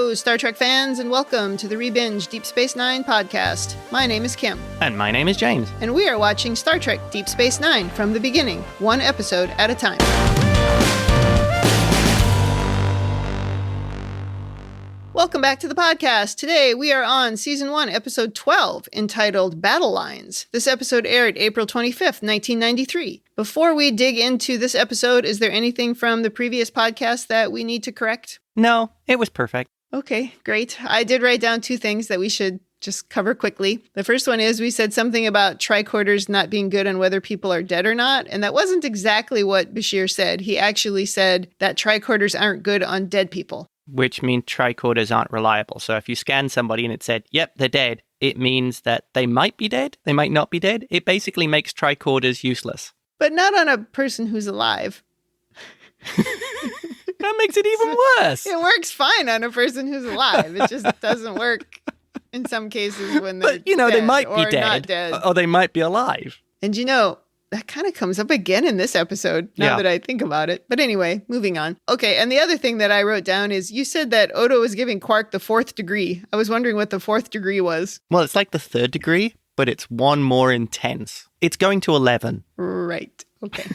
Hello, Star Trek fans, and welcome to the Rebinge Deep Space Nine podcast. My name is Kim. And my name is James. And we are watching Star Trek Deep Space Nine from the beginning, one episode at a time. Welcome back to the podcast. Today we are on Season 1, Episode 12, entitled Battle Lines. This episode aired April 25th, 1993. Before we dig into this episode, is there anything from the previous podcast that we need to correct? No, it was perfect. Okay, great. I did write down two things that we should just cover quickly. The first one is we said something about tricorders not being good on whether people are dead or not, and that wasn't exactly what Bashir said. He actually said that tricorders aren't good on dead people. Which means tricorders aren't reliable. So if you scan somebody and it said, yep, they're dead, it means that they might be dead, they might not be dead. It basically makes tricorders useless. But not on a person who's alive. That makes it even worse. It works fine on a person who's alive. It just doesn't work in some cases when they're dead, they might be dead, not dead. Or they might be alive. And that kind of comes up again in this episode, now that I think about it. But anyway, moving on. Okay, and the other thing that I wrote down is you said that Odo was giving Quark the fourth degree. I was wondering what the fourth degree was. Well, it's like the third degree, but it's one more intense. It's going to 11. Right. Okay.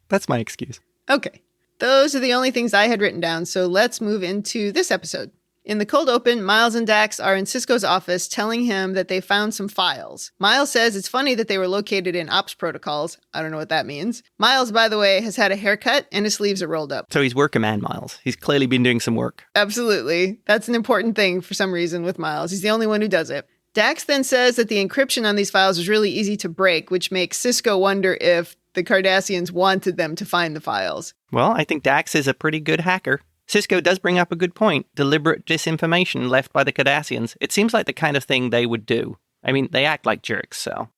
That's my excuse. Okay. Those are the only things I had written down, so let's move into this episode. In the cold open, Miles and Dax are in Sisko's office telling him that they found some files. Miles says it's funny that they were located in ops protocols. I don't know what that means. Miles, by the way, has had a haircut and his sleeves are rolled up. So he's worker man, Miles. He's clearly been doing some work. Absolutely. That's an important thing for some reason with Miles. He's the only one who does it. Dax then says that the encryption on these files was really easy to break, which makes Sisko wonder if the Cardassians wanted them to find the files. Well, I think Dax is a pretty good hacker. Sisko does bring up a good point. Deliberate disinformation left by the Cardassians. It seems like the kind of thing they would do. I mean, they act like jerks, so...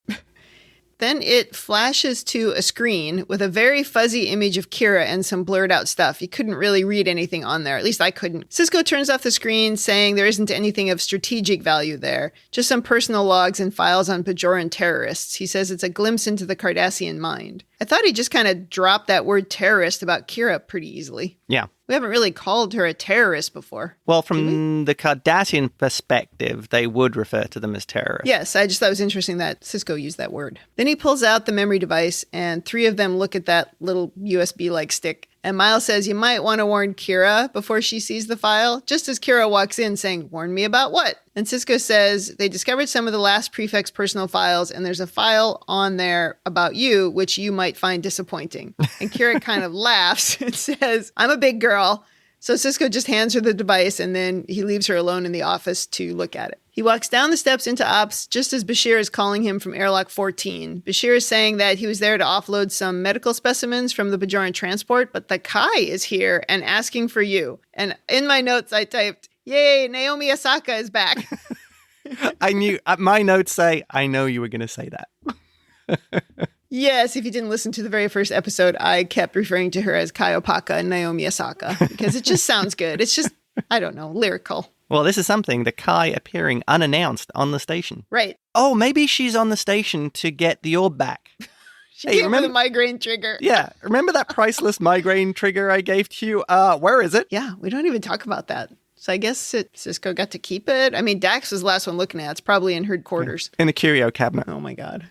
Then it flashes to a screen with a very fuzzy image of Kira and some blurred out stuff. You couldn't really read anything on there. At least I couldn't. Sisko turns off the screen, saying there isn't anything of strategic value there. Just some personal logs and files on Bajoran terrorists. He says it's a glimpse into the Cardassian mind. I thought he just kind of dropped that word terrorist about Kira pretty easily. Yeah. We haven't really called her a terrorist before. Well, from the Cardassian perspective, they would refer to them as terrorists. Yes, I just thought it was interesting that Sisko used that word. Then he pulls out the memory device, and three of them look at that little USB-like stick. And Miles says you might want to warn Kira before she sees the file, just as Kira walks in saying, "Warn me about what?" And Sisko says they discovered some of the last prefect's personal files, and there's a file on there about you, which you might find disappointing. And Kira kind of laughs and says, "I'm a big girl." So Sisko just hands her the device, and then he leaves her alone in the office to look at it. He walks down the steps into ops just as Bashir is calling him from airlock 14. Bashir is saying that he was there to offload some medical specimens from the Bajoran transport, but the Kai is here and asking for you. And in my notes, I typed, "Yay, Naomi Osaka is back." I knew, my notes say, I know you were going to say that. Yes, if you didn't listen to the very first episode, I kept referring to her as Kai Opaka and Naomi Osaka because it just sounds good. It's just, I don't know, lyrical. Well, this is something, the Kai appearing unannounced on the station. Right. Oh, maybe she's on the station to get the orb back. She gave me the migraine trigger. Yeah. Remember that priceless migraine trigger I gave to you? Where is it? Yeah, we don't even talk about that. So I guess Sisko got to keep it. I mean, Dax was the last one looking at it. It's probably in her quarters. In the curio cabinet. Oh, my God.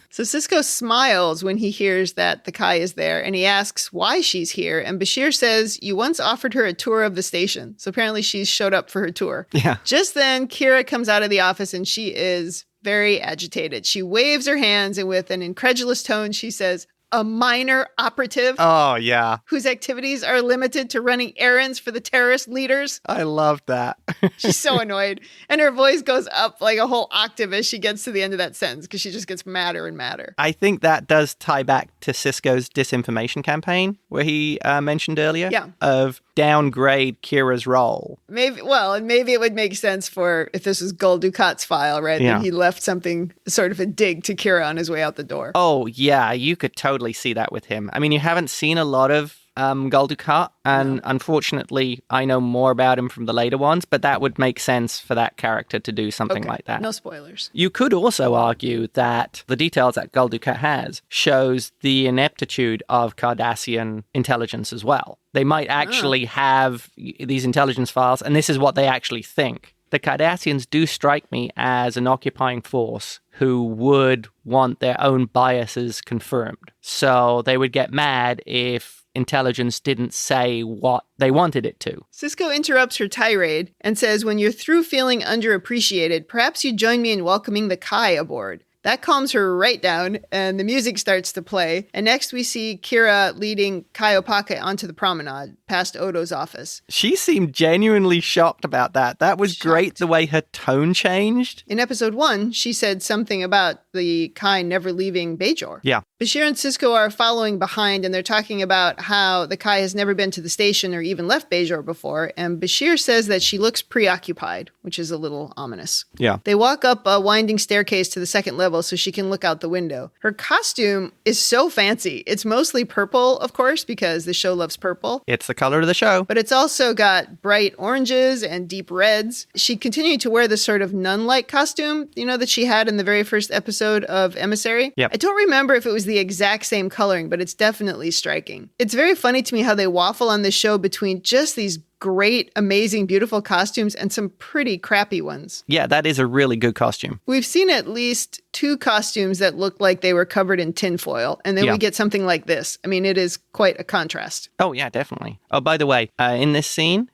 So Sisko smiles when he hears that the Kai is there, and he asks why she's here. And Bashir says, you once offered her a tour of the station. So apparently she's showed up for her tour. Yeah. Just then, Kira comes out of the office, and she is very agitated. She waves her hands, and with an incredulous tone, she says, a minor operative. Oh, yeah. Whose activities are limited to running errands for the terrorist leaders. I love that. She's so annoyed. And her voice goes up like a whole octave as she gets to the end of that sentence because she just gets madder and madder. I think that does tie back to Sisko's disinformation campaign where he mentioned earlier. Yeah. Of downgrade Kira's role. Maybe it would make sense for if this was Gul Dukat's file, right? Yeah. Then he left something, sort of a dig to Kira on his way out the door. Oh, yeah. You could totally see that with him. I mean, you haven't seen a lot of Gul Dukat, and unfortunately, I know more about him from the later ones, but that would make sense for that character to do something like that. No spoilers. You could also argue that the details that Gul Dukat has shows the ineptitude of Cardassian intelligence as well. They might actually have these intelligence files, and this is what they actually think. The Cardassians do strike me as an occupying force who would want their own biases confirmed. So they would get mad if intelligence didn't say what they wanted it to. Sisko interrupts her tirade and says, when you're through feeling underappreciated, perhaps you join me in welcoming the Kai aboard. That calms her right down, and the music starts to play. And next we see Kira leading Kai Opaka onto the promenade, past Odo's office. She seemed genuinely shocked about that. That was great, the way her tone changed. In episode 1, she said something about the Kai never leaving Bajor. Yeah. Bashir and Sisko are following behind, and they're talking about how the Kai has never been to the station or even left Bajor before, and Bashir says that she looks preoccupied, which is a little ominous. Yeah. They walk up a winding staircase to the second level so she can look out the window. Her costume is so fancy. It's mostly purple, of course, because the show loves purple. It's the color of the show. But it's also got bright oranges and deep reds. She continued to wear this sort of nun-like costume, that she had in the very first episode of Emissary. Yep. I don't remember if it was the exact same coloring, but it's definitely striking. It's very funny to me how they waffle on this show between just these great, amazing, beautiful costumes and some pretty crappy ones. Yeah, that is a really good costume. We've seen at least 2 costumes that look like they were covered in tinfoil, and then we get something like this. I mean, it is quite a contrast. Oh, yeah, definitely. Oh, by the way, in this scene,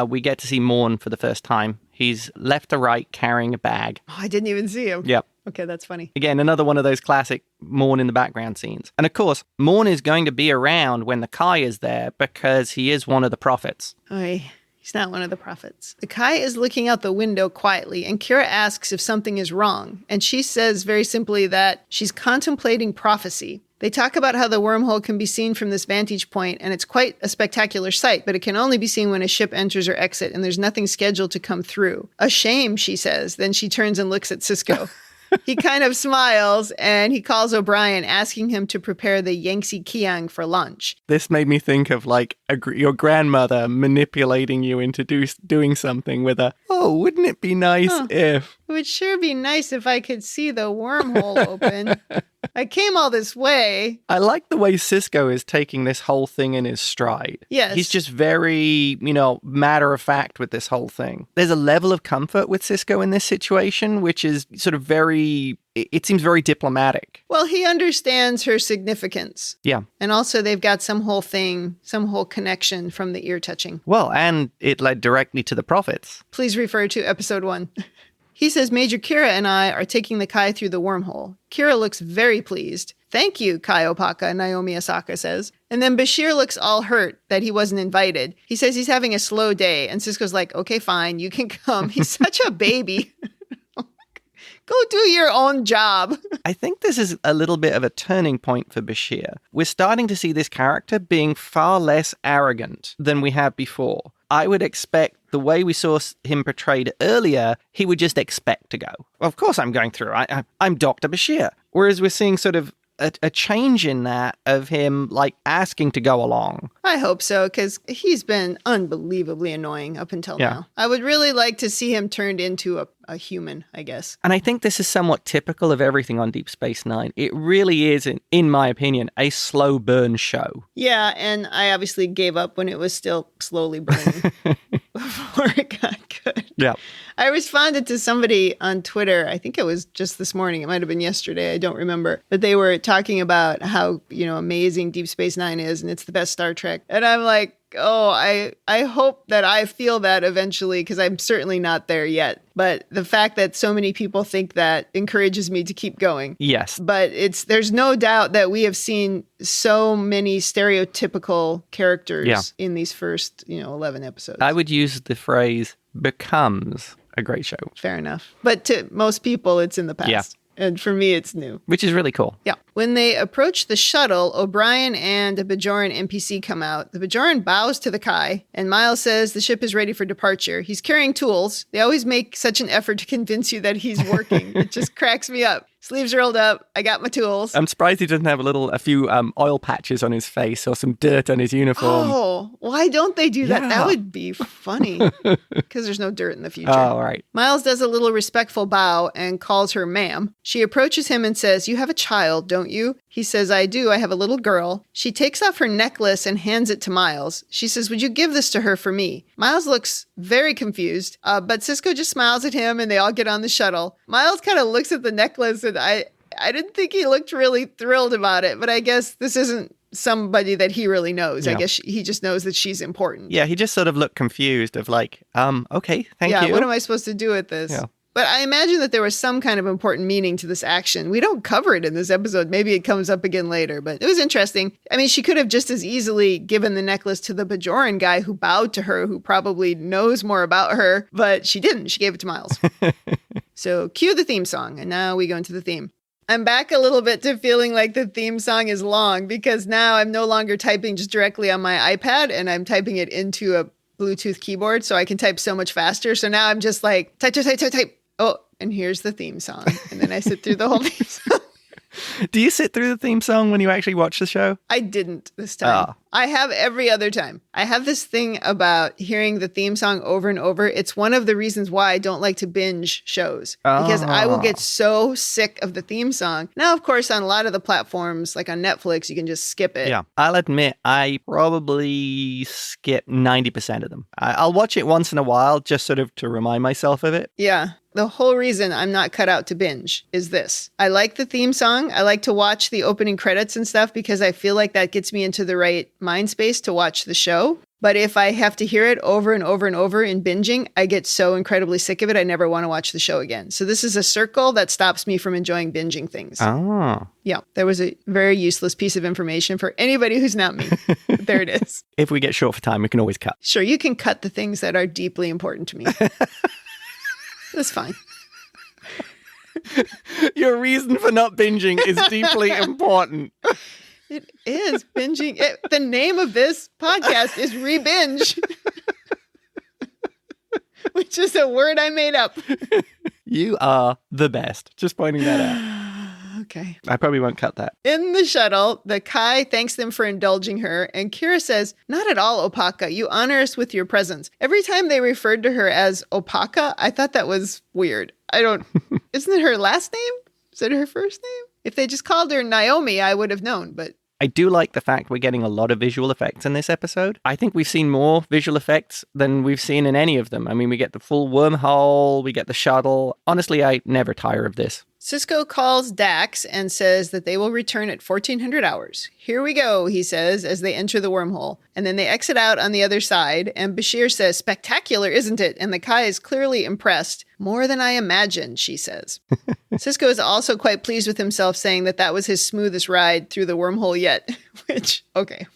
we get to see Morn for the first time. He's left to right carrying a bag. Oh, I didn't even see him. Yep. Okay, that's funny. Again, another one of those classic Morn in the background scenes. And of course, Morn is going to be around when the Kai is there because he is one of the prophets. He's not one of the prophets. The Kai is looking out the window quietly, and Kira asks if something is wrong. And she says very simply that she's contemplating prophecy. They talk about how the wormhole can be seen from this vantage point, and it's quite a spectacular sight, but it can only be seen when a ship enters or exits, and there's nothing scheduled to come through. A shame, she says. Then she turns and looks at Sisko. He kind of smiles, and he calls O'Brien, asking him to prepare the Yangtze Kiang for lunch. This made me think of, your grandmother manipulating you into doing something with wouldn't it be nice if... It would sure be nice if I could see the wormhole open. I came all this way. I like the way Sisko is taking this whole thing in his stride. Yes. He's just very, matter of fact with this whole thing. There's a level of comfort with Sisko in this situation, which is sort of it seems very diplomatic. Well, he understands her significance. Yeah. And also they've got some whole connection from the ear touching. Well, and it led directly to the prophets. Please refer to episode 1. He says Major Kira and I are taking the Kai through the wormhole. Kira looks very pleased. Thank you, Kai Opaka, Naomi Asaka says. And then Bashir looks all hurt that he wasn't invited. He says he's having a slow day, and Sisko's like, okay, fine, you can come. He's such a baby. Go do your own job. I think this is a little bit of a turning point for Bashir. We're starting to see this character being far less arrogant than we have before. I would expect the way we saw him portrayed earlier, he would just expect to go. Of course I'm going through. I'm Dr. Bashir. Whereas we're seeing sort of a change in that of him asking to go along. I hope so, because he's been unbelievably annoying up until now. I would really like to see him turned into a human, I guess. And I think this is somewhat typical of everything on Deep Space Nine. It really is, in my opinion, a slow burn show. Yeah, and I obviously gave up when it was still slowly burning before it got good. Yeah. I responded to somebody on Twitter. I think it was just this morning. It might have been yesterday. I don't remember. But they were talking about how, amazing Deep Space Nine is, and it's the best Star Trek. And I'm like, I hope that I feel that eventually, because I'm certainly not there yet. But the fact that so many people think that encourages me to keep going. Yes. But there's no doubt that we have seen so many stereotypical characters in these first, 11 episodes. I would use the phrase becomes a great show. Fair enough. But to most people, it's in the past. Yeah. And for me, it's new. Which is really cool. Yeah. When they approach the shuttle, O'Brien and a Bajoran NPC come out. The Bajoran bows to the Kai, and Miles says the ship is ready for departure. He's carrying tools. They always make such an effort to convince you that he's working. It just cracks me up. Sleeves rolled up. I got my tools. I'm surprised he doesn't have a few oil patches on his face or some dirt on his uniform. Oh, why don't they do that? Yeah. That would be funny because there's no dirt in the future. Oh, right. Miles does a little respectful bow and calls her ma'am. She approaches him and says, "You have a child, don't you?" He says, "I do. I have a little girl." She takes off her necklace and hands it to Miles. She says, "Would you give this to her for me?" Miles looks very confused, but Sisko just smiles at him and they all get on the shuttle. Miles kind of looks at the necklace and I didn't think he looked really thrilled about it, but I guess this isn't somebody that he really knows. Yeah. I guess he just knows that she's important. Yeah, he just sort of looked confused of like, okay, thank you. Yeah, what am I supposed to do with this? Yeah. But I imagine that there was some kind of important meaning to this action. We don't cover it in this episode. Maybe it comes up again later, but it was interesting. I mean, she could have just as easily given the necklace to the Bajoran guy who bowed to her, who probably knows more about her, but she didn't. She gave it to Miles. So cue the theme song, and now we go into the theme. I'm back a little bit to feeling like the theme song is long because now I'm no longer typing just directly on my iPad and I'm typing it into a Bluetooth keyboard so I can type so much faster. So now I'm just like, type. Oh, and here's the theme song. And then I sit through the whole theme song. Do you sit through the theme song when you actually watch the show? I didn't this time. Oh. I have every other time. I have this thing about hearing the theme song over and over. It's one of the reasons why I don't like to binge shows because I will get so sick of the theme song. Now, of course, on a lot of the platforms, like on Netflix, you can just skip it. Yeah. I'll admit, I probably skip 90% of them. I'll watch it once in a while just sort of to remind myself of it. Yeah. The whole reason I'm not cut out to binge is this. I like the theme song. I like to watch the opening credits and stuff because I feel like that gets me into the right mind space to watch the show. But if I have to hear it over and over and over in binging, I get so incredibly sick of it, I never want to watch the show again. So this is a circle that stops me from enjoying binging things. Oh. Yeah, there was a very useless piece of information for anybody who's not me. There it is. If we get short for time, we can always cut. Sure, you can cut the things that are deeply important to me. That's fine. Your reason for not binging is deeply important. It is binging. The name of this podcast is Rebinge, which is a word I made up. You are the best. Just pointing that out. Okay. I probably won't cut that. In the shuttle, the Kai thanks them for indulging her, and Kira says, "Not at all, Opaka. You honor us with your presence." Every time they referred to her as Opaka, I thought that was weird. Isn't it her last name? Is it her first name? If they just called her Naomi, I would have known, but... I do like the fact we're getting a lot of visual effects in this episode. I think we've seen more visual effects than we've seen in any of them. I mean, we get the full wormhole, we get the shuttle. Honestly, I never tire of this. Sisko calls Dax and says that they will return at 1400 hours. "Here we go," he says, as they enter the wormhole. And then they exit out on the other side, and Bashir says, "Spectacular, isn't it?" And the Kai is clearly impressed. "More than I imagined," she says. Sisko is also quite pleased with himself, saying that that was his smoothest ride through the wormhole yet. Which, okay,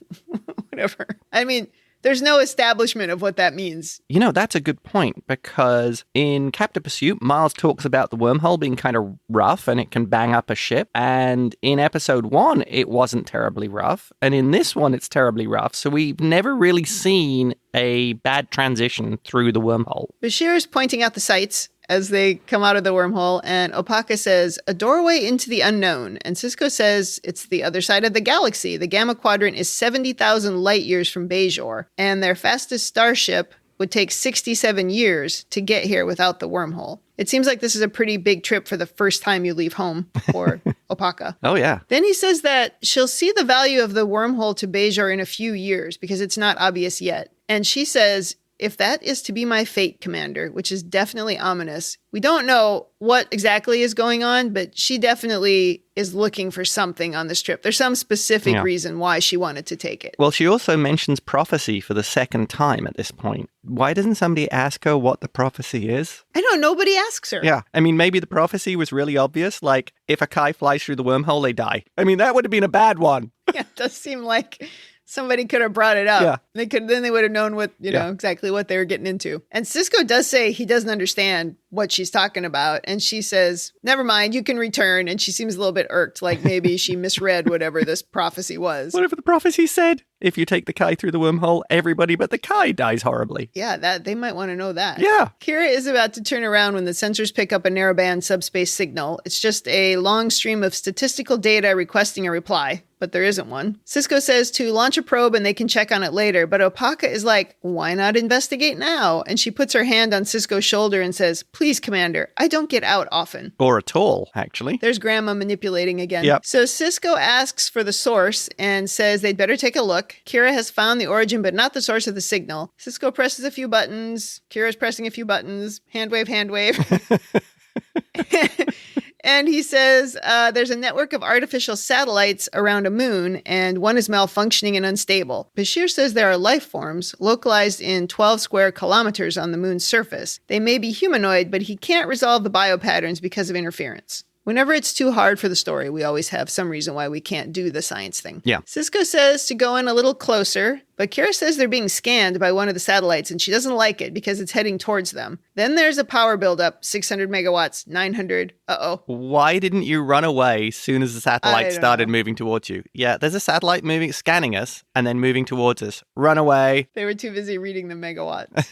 whatever. I mean... There's no establishment of what that means. You know, that's a good point, because in Captain Pursuit, Miles talks about the wormhole being kind of rough and it can bang up a ship. And in episode 1, it wasn't terribly rough. And in this one, it's terribly rough. So we've never really seen a bad transition through the wormhole. Bashir is pointing out the sights as they come out of the wormhole, and Opaka says, "A doorway into the unknown." And Sisko says it's the other side of the galaxy. The Gamma Quadrant is 70,000 light years from Bajor, and their fastest starship would take 67 years to get here without the wormhole. It seems like this is a pretty big trip for the first time you leave home for Opaka. Oh, yeah. Then he says that she'll see the value of the wormhole to Bajor in a few years because it's not obvious yet. And she says, "If that is to be my fate, Commander," which is definitely ominous. We don't know what exactly is going on, but she definitely is looking for something on this trip. There's some specific reason why she wanted to take it. Well, she also mentions prophecy for the second time at this point. Why doesn't somebody ask her what the prophecy is? I know, nobody asks her. Yeah, I mean, maybe the prophecy was really obvious, like if a Kai flies through the wormhole, they die. I mean, that would have been a bad one. Yeah, it does seem like... somebody could have brought it up. Yeah. Then they would have known what, exactly what they were getting into. And Sisko does say he doesn't understand what she's talking about. And she says, never mind, you can return. And she seems a little bit irked, like maybe she misread whatever this prophecy was. Whatever the prophecy said. If you take the Kai through the wormhole, everybody but the Kai dies horribly. Yeah, that they might want to know that. Yeah. Kira is about to turn around when the sensors pick up a narrowband subspace signal. It's just a long stream of statistical data requesting a reply, but there isn't one. Sisko says to launch a probe and they can check on it later, but Opaka is like, why not investigate now? And she puts her hand on Sisko's shoulder and says, please, Commander, I don't get out often. Or at all, actually. There's Grandma manipulating again. Yep. So Sisko asks for the source and says they'd better take a look. Kira has found the origin, but not the source of the signal. Sisko presses a few buttons. Kira's pressing a few buttons. Hand wave, hand wave. And he says there's a network of artificial satellites around a moon, and one is malfunctioning and unstable. Bashir says there are life forms localized in 12 square kilometers on the moon's surface. They may be humanoid, but he can't resolve the biopatterns because of interference. Whenever it's too hard for the story, we always have some reason why we can't do the science thing. Yeah. Sisko says to go in a little closer, but Kira says they're being scanned by one of the satellites, and she doesn't like it because it's heading towards them. Then there's a power buildup, 600 megawatts, 900. Uh-oh. Why didn't you run away soon as the satellite started moving towards you? Yeah, there's a satellite scanning us, and then moving towards us. Run away. They were too busy reading the megawatts.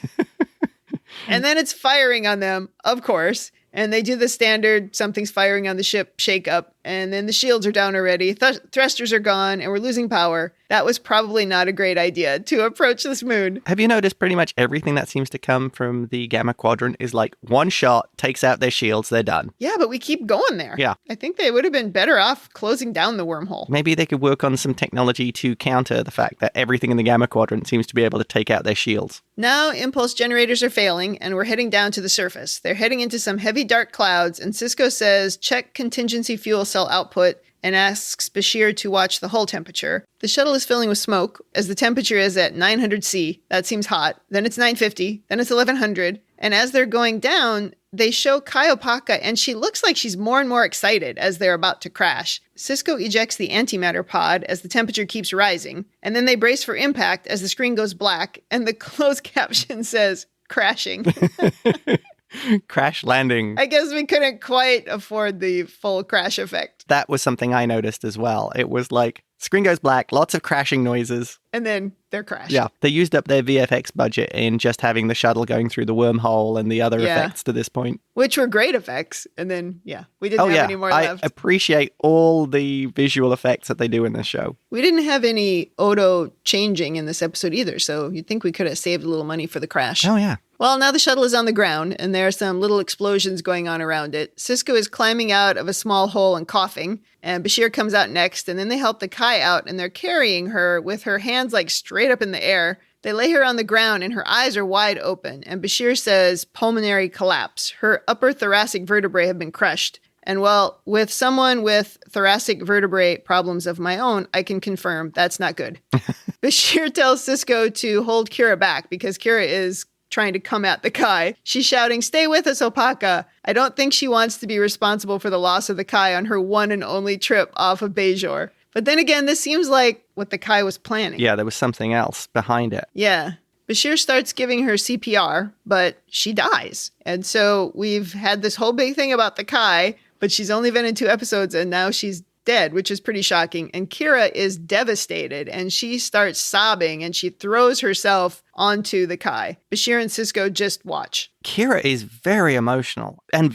And then it's firing on them, of course. And they do the standard, something's firing on the ship, shake up. And then the shields are down already. Thrusters are gone, and we're losing power. That was probably not a great idea to approach this moon. Have you noticed pretty much everything that seems to come from the Gamma Quadrant is like one shot, takes out their shields, they're done. Yeah, but we keep going there. Yeah. I think they would have been better off closing down the wormhole. Maybe they could work on some technology to counter the fact that everything in the Gamma Quadrant seems to be able to take out their shields. Now, impulse generators are failing, and we're heading down to the surface. They're heading into some heavy dark clouds, and Sisko says, check contingency fuel cell output, and asks Bashir to watch the hull temperature. The shuttle is filling with smoke, as the temperature is at 900 C. That seems hot. Then it's 950. Then it's 1100. And as they're going down, they show Kai Opaka, and she looks like she's more and more excited as they're about to crash. Sisko ejects the antimatter pod as the temperature keeps rising, and then they brace for impact as the screen goes black, and the closed caption says, crashing. Crash landing. I guess we couldn't quite afford the full crash effect. That was something I noticed as well. It was like, screen goes black, lots of crashing noises. And then they're crashed. Yeah, they used up their VFX budget in just having the shuttle going through the wormhole and the other effects to this point. Which were great effects. And then, we didn't have any more left. I appreciate all the visual effects that they do in this show. We didn't have any Odo changing in this episode either, so you'd think we could have saved a little money for the crash. Oh, yeah. Well, now the shuttle is on the ground, and there are some little explosions going on around it. Sisko is climbing out of a small hole and coughing, and Bashir comes out next, and then they help the Kai out, and they're carrying her with her hands like straight up in the air. They lay her on the ground, and her eyes are wide open, and Bashir says pulmonary collapse. Her upper thoracic vertebrae have been crushed. And well, with someone with thoracic vertebrae problems of my own, I can confirm that's not good. Bashir tells Sisko to hold Kira back because Kira is trying to come at the Kai. She's shouting, stay with us, Opaka. I don't think she wants to be responsible for the loss of the Kai on her one and only trip off of Bajor. But then again, this seems like what the Kai was planning. Yeah, there was something else behind it. Yeah. Bashir starts giving her CPR, but she dies. And so we've had this whole big thing about the Kai, but she's only been in 2 episodes and now she's dead, which is pretty shocking. And Kira is devastated and she starts sobbing and she throws herself onto the Kai. Bashir and Sisko just watch. Kira is very emotional and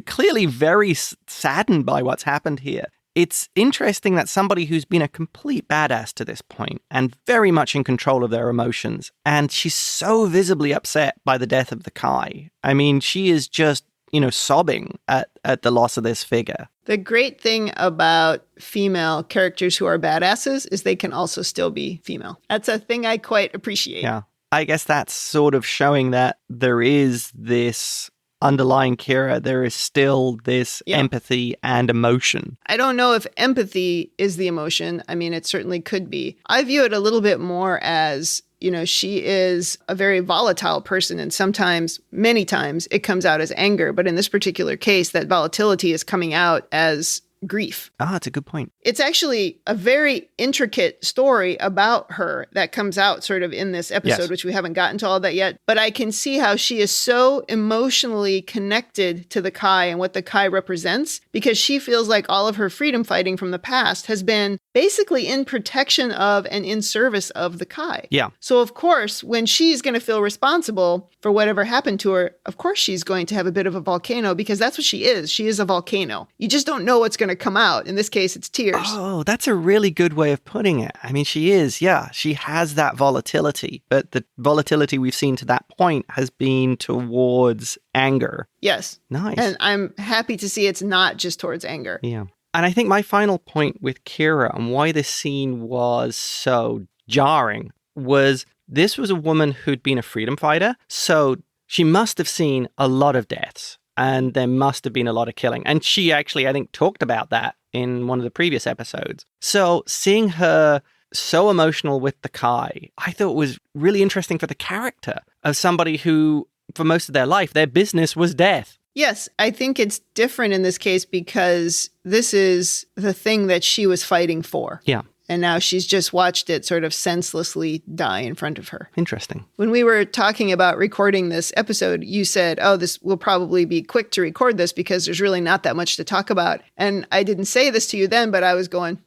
clearly very saddened by what's happened here. It's interesting that somebody who's been a complete badass to this point and very much in control of their emotions, and she's so visibly upset by the death of the Kai. I mean, she is just, sobbing at the loss of this figure. The great thing about female characters who are badasses is they can also still be female. That's a thing I quite appreciate. Yeah. I guess that's sort of showing that there is this underlying Kira, there is still this empathy and emotion. I don't know if empathy is the emotion. I mean, it certainly could be. I view it a little bit more as, she is a very volatile person, and sometimes, many times, it comes out as anger. But in this particular case, that volatility is coming out as, grief. Ah, that's a good point. It's actually a very intricate story about her that comes out sort of in this episode, Yes. which we haven't gotten to all that yet. But I can see how she is so emotionally connected to the Kai and what the Kai represents, because she feels like all of her freedom fighting from the past has been basically in protection of and in service of the Kai. Yeah. So of course, when she's going to feel responsible for whatever happened to her, of course she's going to have a bit of a volcano, because that's what she is. She is a volcano. You just don't know what's going to come out. In this case, it's tears. Oh, that's a really good way of putting it. I mean, she is, yeah. She has that volatility, but the volatility we've seen to that point has been towards anger. Yes. Nice. And I'm happy to see it's not just towards anger. Yeah. And I think my final point with Kira and why this scene was so jarring was this was a woman who'd been a freedom fighter, so she must have seen a lot of deaths and there must have been a lot of killing. And she actually, I think, talked about that in one of the previous episodes. So seeing her so emotional with the Kai, I thought was really interesting for the character of somebody who, for most of their life, their business was death. Yes, I think it's different in this case because this is the thing that she was fighting for. Yeah. And now she's just watched it sort of senselessly die in front of her. Interesting. When we were talking about recording this episode, you said, oh, this will probably be quick to record this because there's really not that much to talk about. And I didn't say this to you then, but I was going,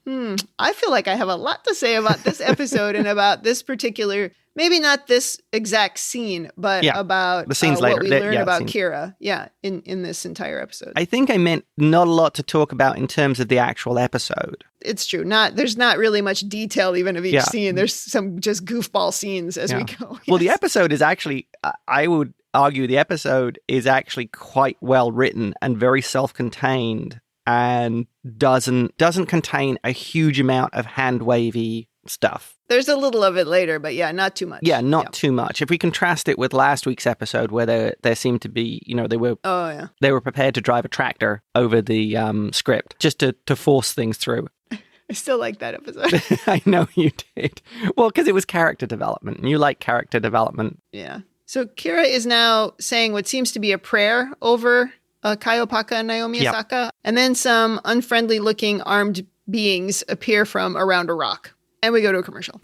I feel like I have a lot to say about this episode and about this particular, maybe not this exact scene, but about the scenes later. what we learn about Kira in this entire episode. I think I meant not a lot to talk about in terms of the actual episode. It's true. There's not really much detail even of each scene. There's some just goofball scenes as we go. Well, the episode is actually, I would argue the episode is actually quite well written and very self-contained and doesn't contain a huge amount of hand-wavy stuff. There's a little of it later, but not too much. Yeah, not too much. If we contrast it with last week's episode where there seemed to be, they were prepared to drive a tractor over the script just to force things through. I still like that episode. I know you did. Well, because it was character development, and you like character development. Yeah. So Kira is now saying what seems to be a prayer over Kai Opaka and Naomi Asaka, and then some unfriendly looking armed beings appear from around a rock. And we go to a commercial.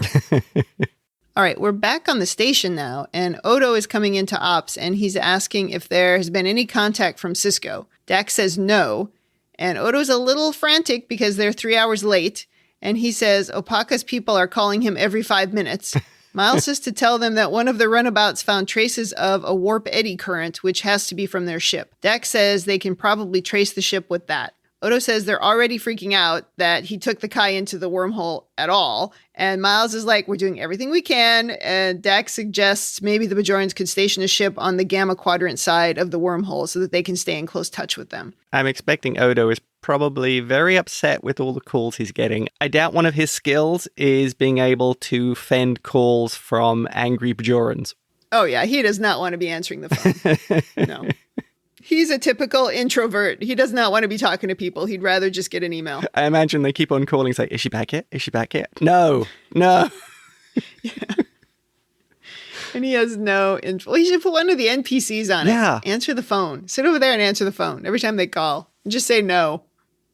All right, we're back on the station now, and Odo is coming into ops, and he's asking if there has been any contact from Sisko. Dax says no, and Odo's a little frantic because they're 3 hours late, and he says Opaka's people are calling him every 5 minutes. Miles says to tell them that one of the runabouts found traces of a warp eddy current, which has to be from their ship. Dax says they can probably trace the ship with that. Odo says they're already freaking out that he took the Kai into the wormhole at all. And Miles is like, we're doing everything we can. And Dax suggests maybe the Bajorans could station a ship on the Gamma Quadrant side of the wormhole so that they can stay in close touch with them. I'm expecting Odo is probably very upset with all the calls he's getting. I doubt one of his skills is being able to fend calls from angry Bajorans. Oh, yeah. He does not want to be answering the phone. No. He's a typical introvert. He does not want to be talking to people. He'd rather just get an email. I imagine they keep on calling, say, is she back yet? Is she back yet? No. Yeah. And he has no info. Well, he should put one of the NPCs on it. Answer the phone. Sit over there and answer the phone every time they call. And just say no.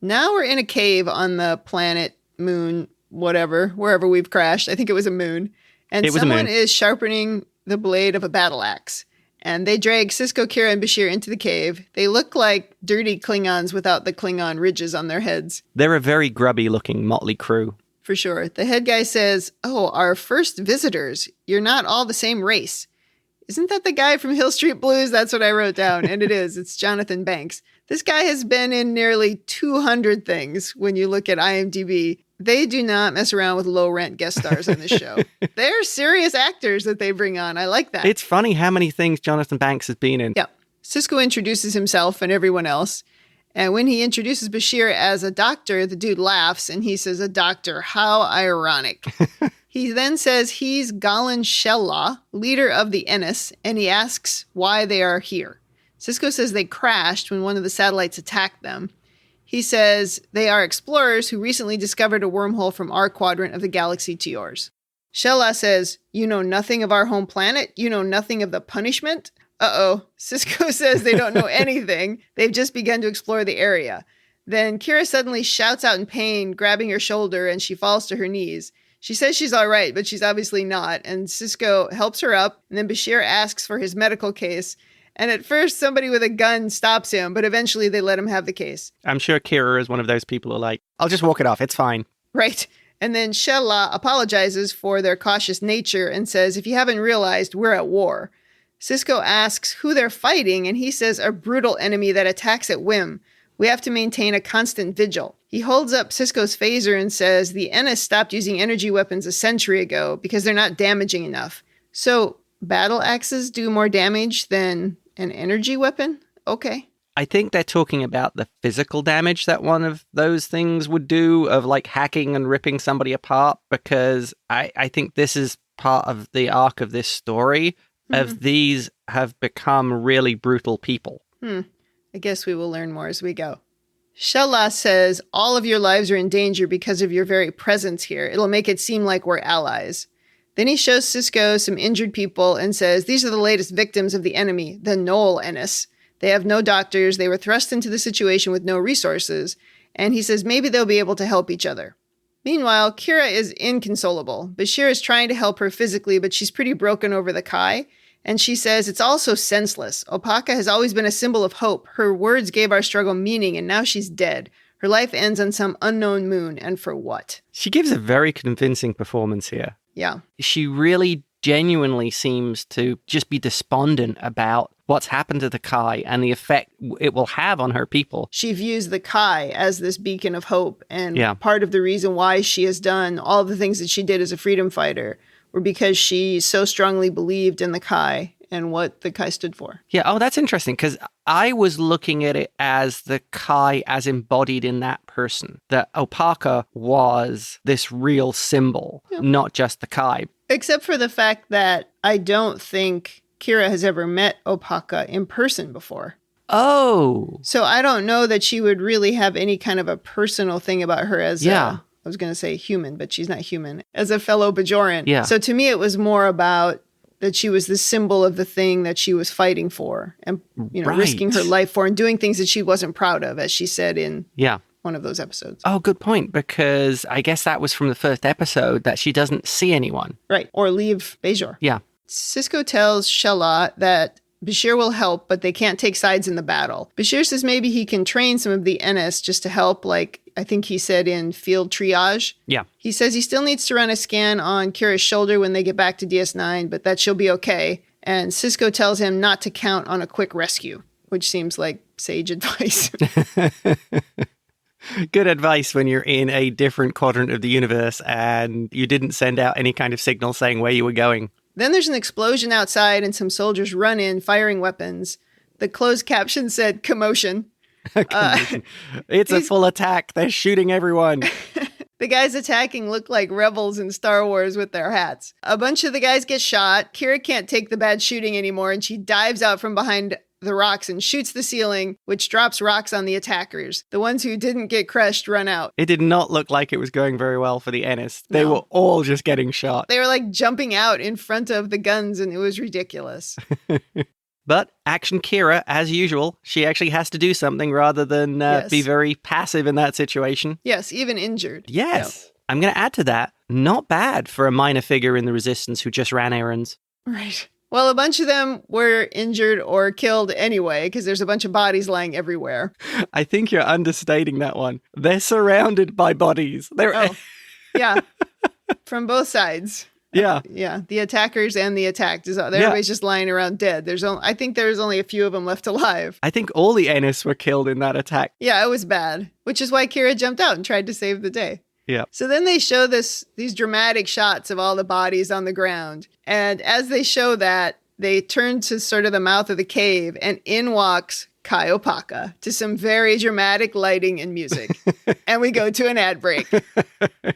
Now we're in a cave on the planet, moon, whatever, wherever we've crashed. I think it was a moon. And someone is sharpening the blade of a battle axe. And they drag Sisko, Kira, and Bashir into the cave. They look like dirty Klingons without the Klingon ridges on their heads. They're a very grubby-looking motley crew. For sure. The head guy says, oh, our first visitors. You're not all the same race. Isn't that the guy from Hill Street Blues? That's what I wrote down. And it is. It's Jonathan Banks. This guy has been in nearly 200 things when you look at IMDb. They do not mess around with low-rent guest stars on this show. They're serious actors that they bring on. I like that. It's funny how many things Jonathan Banks has been in. Yeah. Sisko introduces himself and everyone else. And when he introduces Bashir as a doctor, the dude laughs and he says, a doctor, how ironic. He then says he's Galan Shella, leader of the Ennis, and he asks why they are here. Sisko says they crashed when one of the satellites attacked them. He says they are explorers who recently discovered a wormhole from our quadrant of the galaxy to yours. Shella says, you know nothing of our home planet? You know nothing of the punishment? Uh-oh. Sisko says they don't know anything. They've just begun to explore the area. Then Kira suddenly shouts out in pain, grabbing her shoulder, and she falls to her knees. She says she's all right, but she's obviously not, and Sisko helps her up, and then Bashir asks for his medical case. And at first, somebody with a gun stops him, but eventually they let him have the case. I'm sure Kira is one of those people who are like, I'll just walk it off, it's fine. Right. And then Shella apologizes for their cautious nature and says, if you haven't realized, we're at war. Sisko asks who they're fighting, and he says a brutal enemy that attacks at whim. We have to maintain a constant vigil. He holds up Sisko's phaser and says the Ennis stopped using energy weapons a century ago because they're not damaging enough. So, battle axes do more damage than an energy weapon? Okay. I think they're talking about the physical damage that one of those things would do, of like hacking and ripping somebody apart, because I think this is part of the arc of this story, of these have become really brutal people. I guess we will learn more as we go. Shella says, all of your lives are in danger because of your very presence here. It'll make it seem like we're allies. Then he shows Sisko some injured people and says, these are the latest victims of the enemy, the Knoll Ennis. They have no doctors. They were thrust into the situation with no resources. And he says maybe they'll be able to help each other. Meanwhile, Kira is inconsolable. Bashir is trying to help her physically, but she's pretty broken over the Kai. And she says, it's all so senseless. Opaka has always been a symbol of hope. Her words gave our struggle meaning, and now she's dead. Her life ends on some unknown moon, and for what? She gives a very convincing performance here. Yeah. She really genuinely seems to just be despondent about what's happened to the Kai and the effect it will have on her people. She views the Kai as this beacon of hope, and part of the reason why she has done all the things that she did as a freedom fighter were because she so strongly believed in the Kai and what the Kai stood for. Yeah, oh, that's interesting, because I was looking at it as the Kai as embodied in that person, that Opaka was this real symbol, not just the Kai. Except for the fact that I don't think Kira has ever met Opaka in person before. Oh. So I don't know that she would really have any kind of a personal thing about her as I was going to say human, but she's not human, as a fellow Bajoran. Yeah. So to me, it was more about that she was the symbol of the thing that she was fighting for and, risking her life for and doing things that she wasn't proud of, as she said in one of those episodes. Oh, good point, because I guess that was from the first episode that she doesn't see anyone. Right, or leave Bajor. Yeah. Sisko tells Shella that Bashir will help, but they can't take sides in the battle. Bashir says maybe he can train some of the Ennis just to help, like I think he said in field triage. Yeah. He says he still needs to run a scan on Kira's shoulder when they get back to DS9, but that she'll be okay. And Sisko tells him not to count on a quick rescue, which seems like sage advice. Good advice when you're in a different quadrant of the universe and you didn't send out any kind of signal saying where you were going. Then there's an explosion outside and some soldiers run in, firing weapons. The closed caption said, commotion. It's a full attack. They're shooting everyone. The guys attacking look like rebels in Star Wars with their hats. A bunch of the guys get shot. Kira can't take the bad shooting anymore, and she dives out from behind the rocks and shoots the ceiling, which drops rocks on the attackers. The ones who didn't get crushed run out. It did not look like it was going very well for the Ennis. They were all just getting shot. They were like jumping out in front of the guns, and it was ridiculous. But Action Kira, as usual, she actually has to do something rather than be very passive in that situation. Yes, even injured. Yes. Yep. I'm going to add to that, not bad for a minor figure in the Resistance who just ran errands. Right. Well, a bunch of them were injured or killed anyway, because there's a bunch of bodies lying everywhere. I think you're understating that one. They're surrounded by bodies. Yeah. From both sides. Yeah. Yeah. The attackers and the attacked. Everybody's just lying around dead. I think there's only a few of them left alive. I think all the Ennis were killed in that attack. Yeah, it was bad, which is why Kira jumped out and tried to save the day. Yeah. So then they show these dramatic shots of all the bodies on the ground. And as they show that, they turn to sort of the mouth of the cave, and in walks Kai Opaka to some very dramatic lighting and music. And we go to an ad break.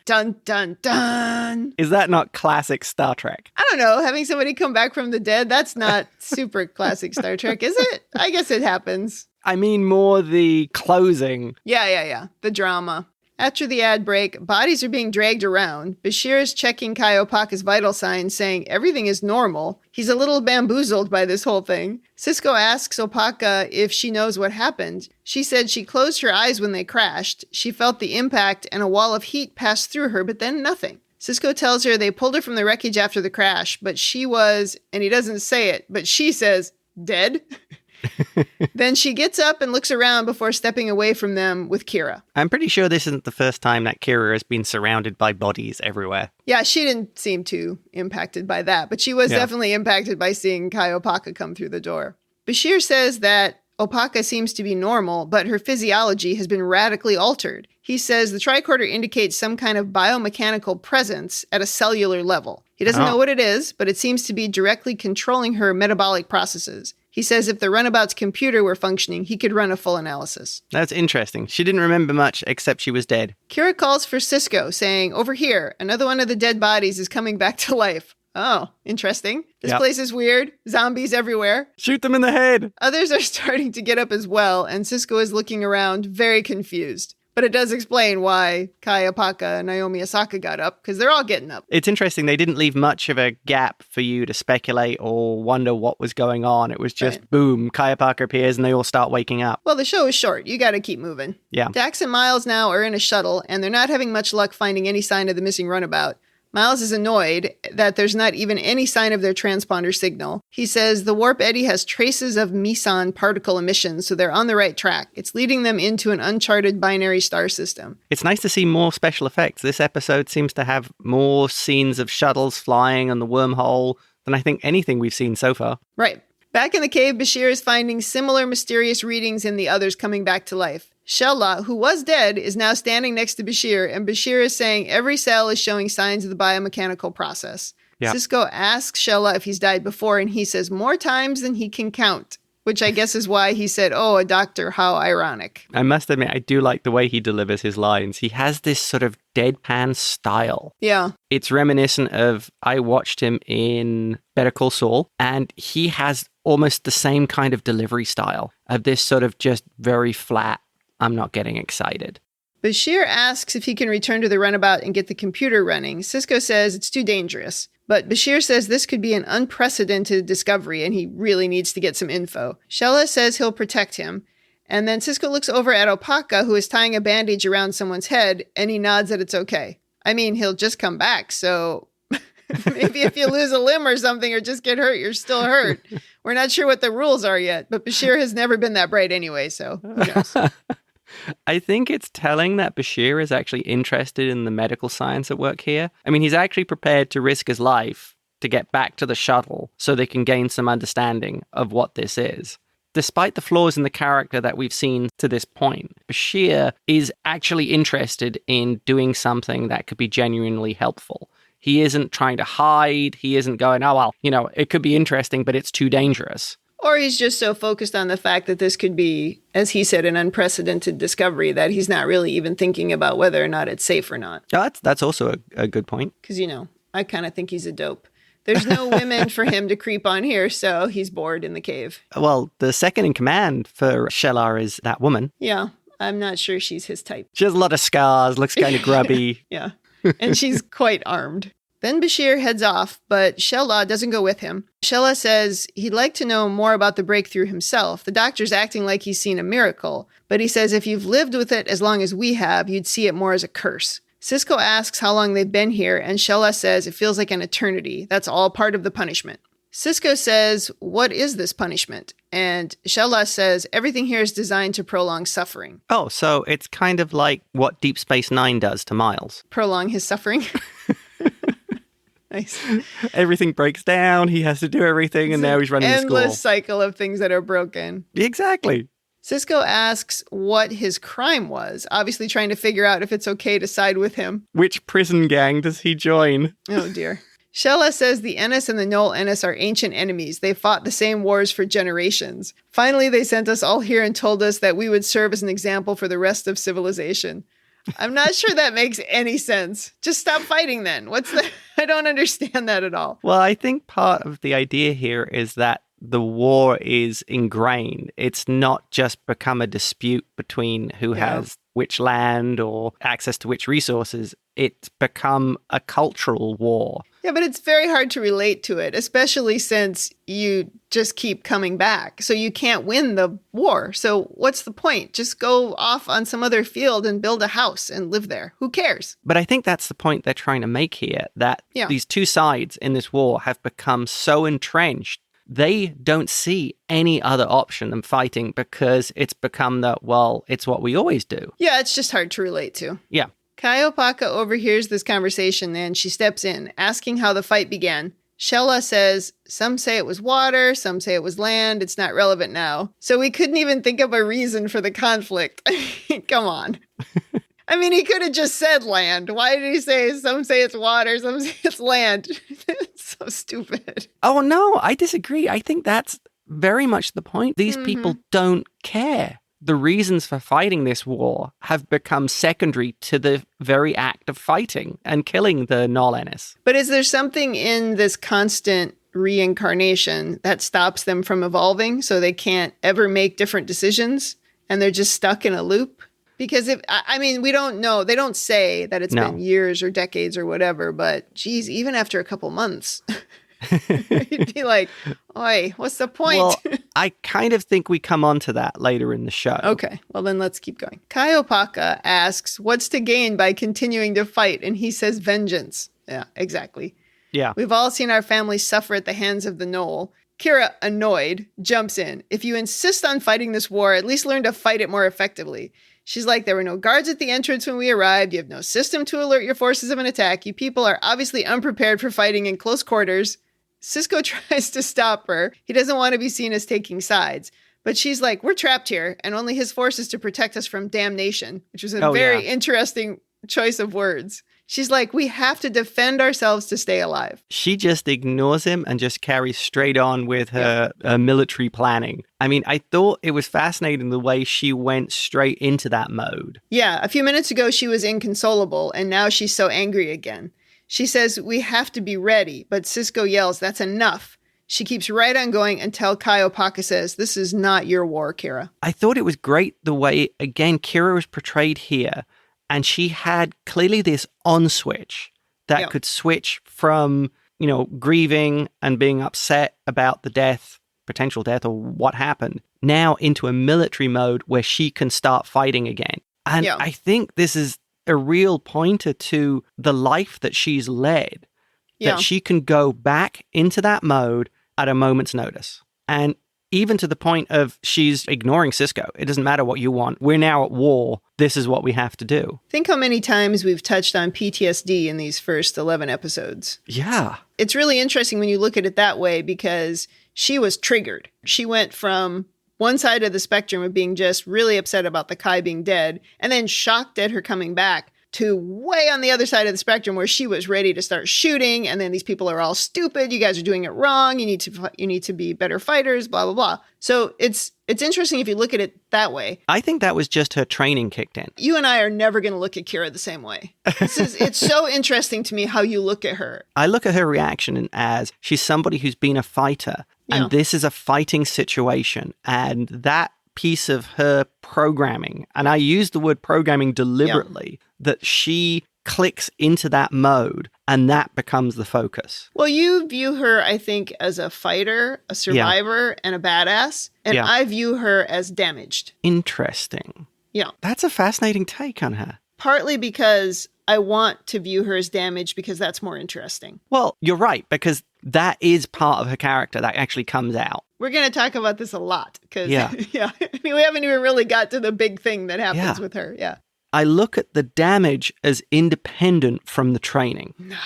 Dun, dun, dun. Is that not classic Star Trek? I don't know. Having somebody come back from the dead, that's not super classic Star Trek, is it? I guess it happens. I mean more the closing. Yeah. The drama. After the ad break, bodies are being dragged around. Bashir is checking Kai Opaka's vital signs, saying everything is normal. He's a little bamboozled by this whole thing. Sisko asks Opaka if she knows what happened. She said she closed her eyes when they crashed. She felt the impact and a wall of heat passed through her, but then nothing. Sisko tells her they pulled her from the wreckage after the crash, but she was, and he doesn't say it, but she says, dead? Then she gets up and looks around before stepping away from them with Kira. I'm pretty sure this isn't the first time that Kira has been surrounded by bodies everywhere. Yeah, she didn't seem too impacted by that, but she was definitely impacted by seeing Kai Opaka come through the door. Bashir says that Opaka seems to be normal, but her physiology has been radically altered. He says the tricorder indicates some kind of biomechanical presence at a cellular level. He doesn't know what it is, but it seems to be directly controlling her metabolic processes. He says if the runabout's computer were functioning, he could run a full analysis. That's interesting. She didn't remember much except she was dead. Kira calls for Sisko, saying, over here, another one of the dead bodies is coming back to life. Oh, interesting. This place is weird. Zombies everywhere. Shoot them in the head. Others are starting to get up as well, and Sisko is looking around very confused. But it does explain why Kai Opaka and Naomi Osaka got up, because they're all getting up. It's interesting. They didn't leave much of a gap for you to speculate or wonder what was going on. It was just, boom, Kai Opaka appears and they all start waking up. Well, the show is short. You got to keep moving. Yeah. Dax and Miles now are in a shuttle, and they're not having much luck finding any sign of the missing runabout. Miles is annoyed that there's not even any sign of their transponder signal. He says the warp eddy has traces of meson particle emissions, so they're on the right track. It's leading them into an uncharted binary star system. It's nice to see more special effects. This episode seems to have more scenes of shuttles flying on the wormhole than I think anything we've seen so far. Right. Back in the cave, Bashir is finding similar mysterious readings in the others coming back to life. Shella, who was dead, is now standing next to Bashir, and Bashir is saying every cell is showing signs of the biomechanical process. Yeah. Sisko asks Shella if he's died before, and he says more times than he can count, which I guess is why he said, oh, a doctor, how ironic. I must admit, I do like the way he delivers his lines. He has this sort of deadpan style. Yeah. It's reminiscent of, I watched him in Better Call Saul, and he has almost the same kind of delivery style of this sort of just very flat, I'm not getting excited. Bashir asks if he can return to the runabout and get the computer running. Sisko says it's too dangerous. But Bashir says this could be an unprecedented discovery and he really needs to get some info. Shella says he'll protect him. And then Sisko looks over at Opaka, who is tying a bandage around someone's head, and he nods that it's okay. I mean, he'll just come back, so maybe if you lose a limb or something or just get hurt, you're still hurt. We're not sure what the rules are yet, but Bashir has never been that bright anyway, so who knows? I think it's telling that Bashir is actually interested in the medical science at work here. I mean, he's actually prepared to risk his life to get back to the shuttle so they can gain some understanding of what this is. Despite the flaws in the character that we've seen to this point, Bashir is actually interested in doing something that could be genuinely helpful. He isn't trying to hide. He isn't going, oh, well, it could be interesting, but it's too dangerous. Or he's just so focused on the fact that this could be, as he said, an unprecedented discovery that he's not really even thinking about whether or not it's safe or not. Oh, that's also a good point. Because, I kind of think he's a dope. There's no women for him to creep on here, so he's bored in the cave. Well, the second in command for Shellar is that woman. Yeah, I'm not sure she's his type. She has a lot of scars, looks kind of grubby. Yeah, and she's quite armed. Then Bashir heads off, but Shella doesn't go with him. Shella says he'd like to know more about the breakthrough himself. The doctor's acting like he's seen a miracle, but he says if you've lived with it as long as we have, you'd see it more as a curse. Sisko asks how long they've been here, and Shella says it feels like an eternity. That's all part of the punishment. Sisko says, what is this punishment? And Shella says everything here is designed to prolong suffering. Oh, so it's kind of like what Deep Space Nine does to Miles. Prolong his suffering? Nice. Everything breaks down. He has to do everything, and now he's running the school. Endless cycle of things that are broken. Exactly. Sisko asks what his crime was, obviously trying to figure out if it's okay to side with him. Which prison gang does he join? Oh, dear. Shella says the Ennis and the Knoll Ennis are ancient enemies. They fought the same wars for generations. Finally, they sent us all here and told us that we would serve as an example for the rest of civilization. I'm not sure that makes any sense. Just stop fighting then. I don't understand that at all. Well, I think part of the idea here is that the war is ingrained. It's not just become a dispute between who has which land or access to which resources. It's become a cultural war. Yeah, but it's very hard to relate to it, especially since you just keep coming back. So you can't win the war. So what's the point? Just go off on some other field and build a house and live there. Who cares? But I think that's the point they're trying to make here, that these two sides in this war have become so entrenched. They don't see any other option than fighting because it's become that, well, it's what we always do. Yeah, it's just hard to relate to. Yeah. Kai Opaka overhears this conversation and she steps in, asking how the fight began. Shella says, some say it was water, some say it was land. It's not relevant now. So we couldn't even think of a reason for the conflict. Come on. I mean, he could have just said land. Why did he say some say it's water, some say it's land? It's so stupid. Oh, no, I disagree. I think that's very much the point. These people don't care. The reasons for fighting this war have become secondary to the very act of fighting and killing the Null Ennis. But is there something in this constant reincarnation that stops them from evolving so they can't ever make different decisions and they're just stuck in a loop? Because we don't know. They don't say that it's been years or decades or whatever, but geez, even after a couple months, you'd be like, oi, what's the point? Well, I kind of think we come on to that later in the show. Okay, well then let's keep going. Kai Opaka asks, what's to gain by continuing to fight? And he says vengeance. Yeah, exactly. Yeah. We've all seen our families suffer at the hands of the Knoll. Kira, annoyed, jumps in. If you insist on fighting this war, at least learn to fight it more effectively. She's like, there were no guards at the entrance when we arrived. You have no system to alert your forces of an attack. You people are obviously unprepared for fighting in close quarters. Sisko tries to stop her. He doesn't want to be seen as taking sides. But she's like, we're trapped here, and only his force is to protect us from damnation, which was a very interesting choice of words. She's like, we have to defend ourselves to stay alive. She just ignores him and just carries straight on with her military planning. I mean, I thought it was fascinating the way she went straight into that mode. Yeah, a few minutes ago she was inconsolable, and now she's so angry again. She says, we have to be ready, but Sisko yells, that's enough. She keeps right on going until Kai Opaka says, this is not your war, Kira. I thought it was great the way, again, Kira was portrayed here. And she had clearly this on switch that could switch from, grieving and being upset about the death, potential death or what happened, now into a military mode where she can start fighting again. And I think this is a real pointer to the life that she's led, that she can go back into that mode at a moment's notice. And even to the point of she's ignoring Sisko. It doesn't matter what you want. We're now at war. This is what we have to do. Think how many times we've touched on PTSD in these first 11 episodes. Yeah. It's really interesting when you look at it that way because she was triggered. She went from one side of the spectrum of being just really upset about the Kai being dead and then shocked at her coming back to way on the other side of the spectrum where she was ready to start shooting. And then these people are all stupid. You guys are doing it wrong. You need to be better fighters, blah, blah, blah. So it's interesting if you look at it that way. I think that was just her training kicked in. You and I are never going to look at Kira the same way. It's so interesting to me how you look at her. I look at her reaction as she's somebody who's been a fighter. And this is a fighting situation. And that piece of her programming, and I use the word programming deliberately, that she clicks into that mode and that becomes the focus. Well, you view her, I think, as a fighter, a survivor, and a badass. And I view her as damaged. Interesting. Yeah. That's a fascinating take on her. Partly because I want to view her as damaged because that's more interesting. Well, you're right, because that is part of her character that actually comes out. We're going to talk about this a lot because I mean, we haven't even really got to the big thing that happens with her. Yeah. I look at the damage as independent from the training. No.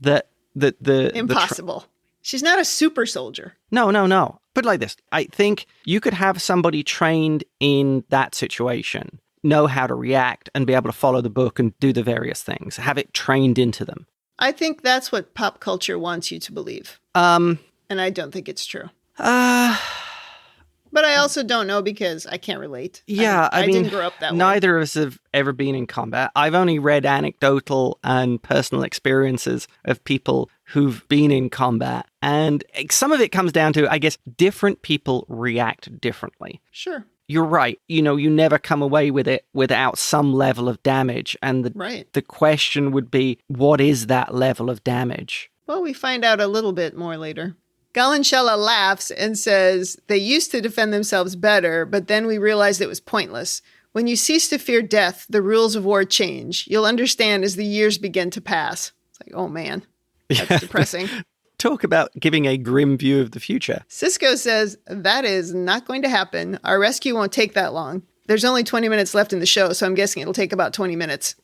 The impossible. She's not a super soldier. No. Put it like this. I think you could have somebody trained in that situation, know how to react and be able to follow the book and do the various things, have it trained into them. I think that's what pop culture wants you to believe. And I don't think it's true. But I also don't know because I can't relate. Yeah, I mean, didn't grow up that way. Neither of us have ever been in combat. I've only read anecdotal and personal experiences of people who've been in combat. And some of it comes down to, I guess, different people react differently. Sure. you're right. You never come away with it without some level of damage. And the question would be, what is that level of damage? Well, we find out a little bit more later. Galanshella laughs and says they used to defend themselves better, but then we realized it was pointless. When you cease to fear death, the rules of war change. You'll understand as the years begin to pass. It's like, oh man, that's depressing. Talk about giving a grim view of the future. Sisko says, that is not going to happen. Our rescue won't take that long. There's only 20 minutes left in the show, so I'm guessing it'll take about 20 minutes.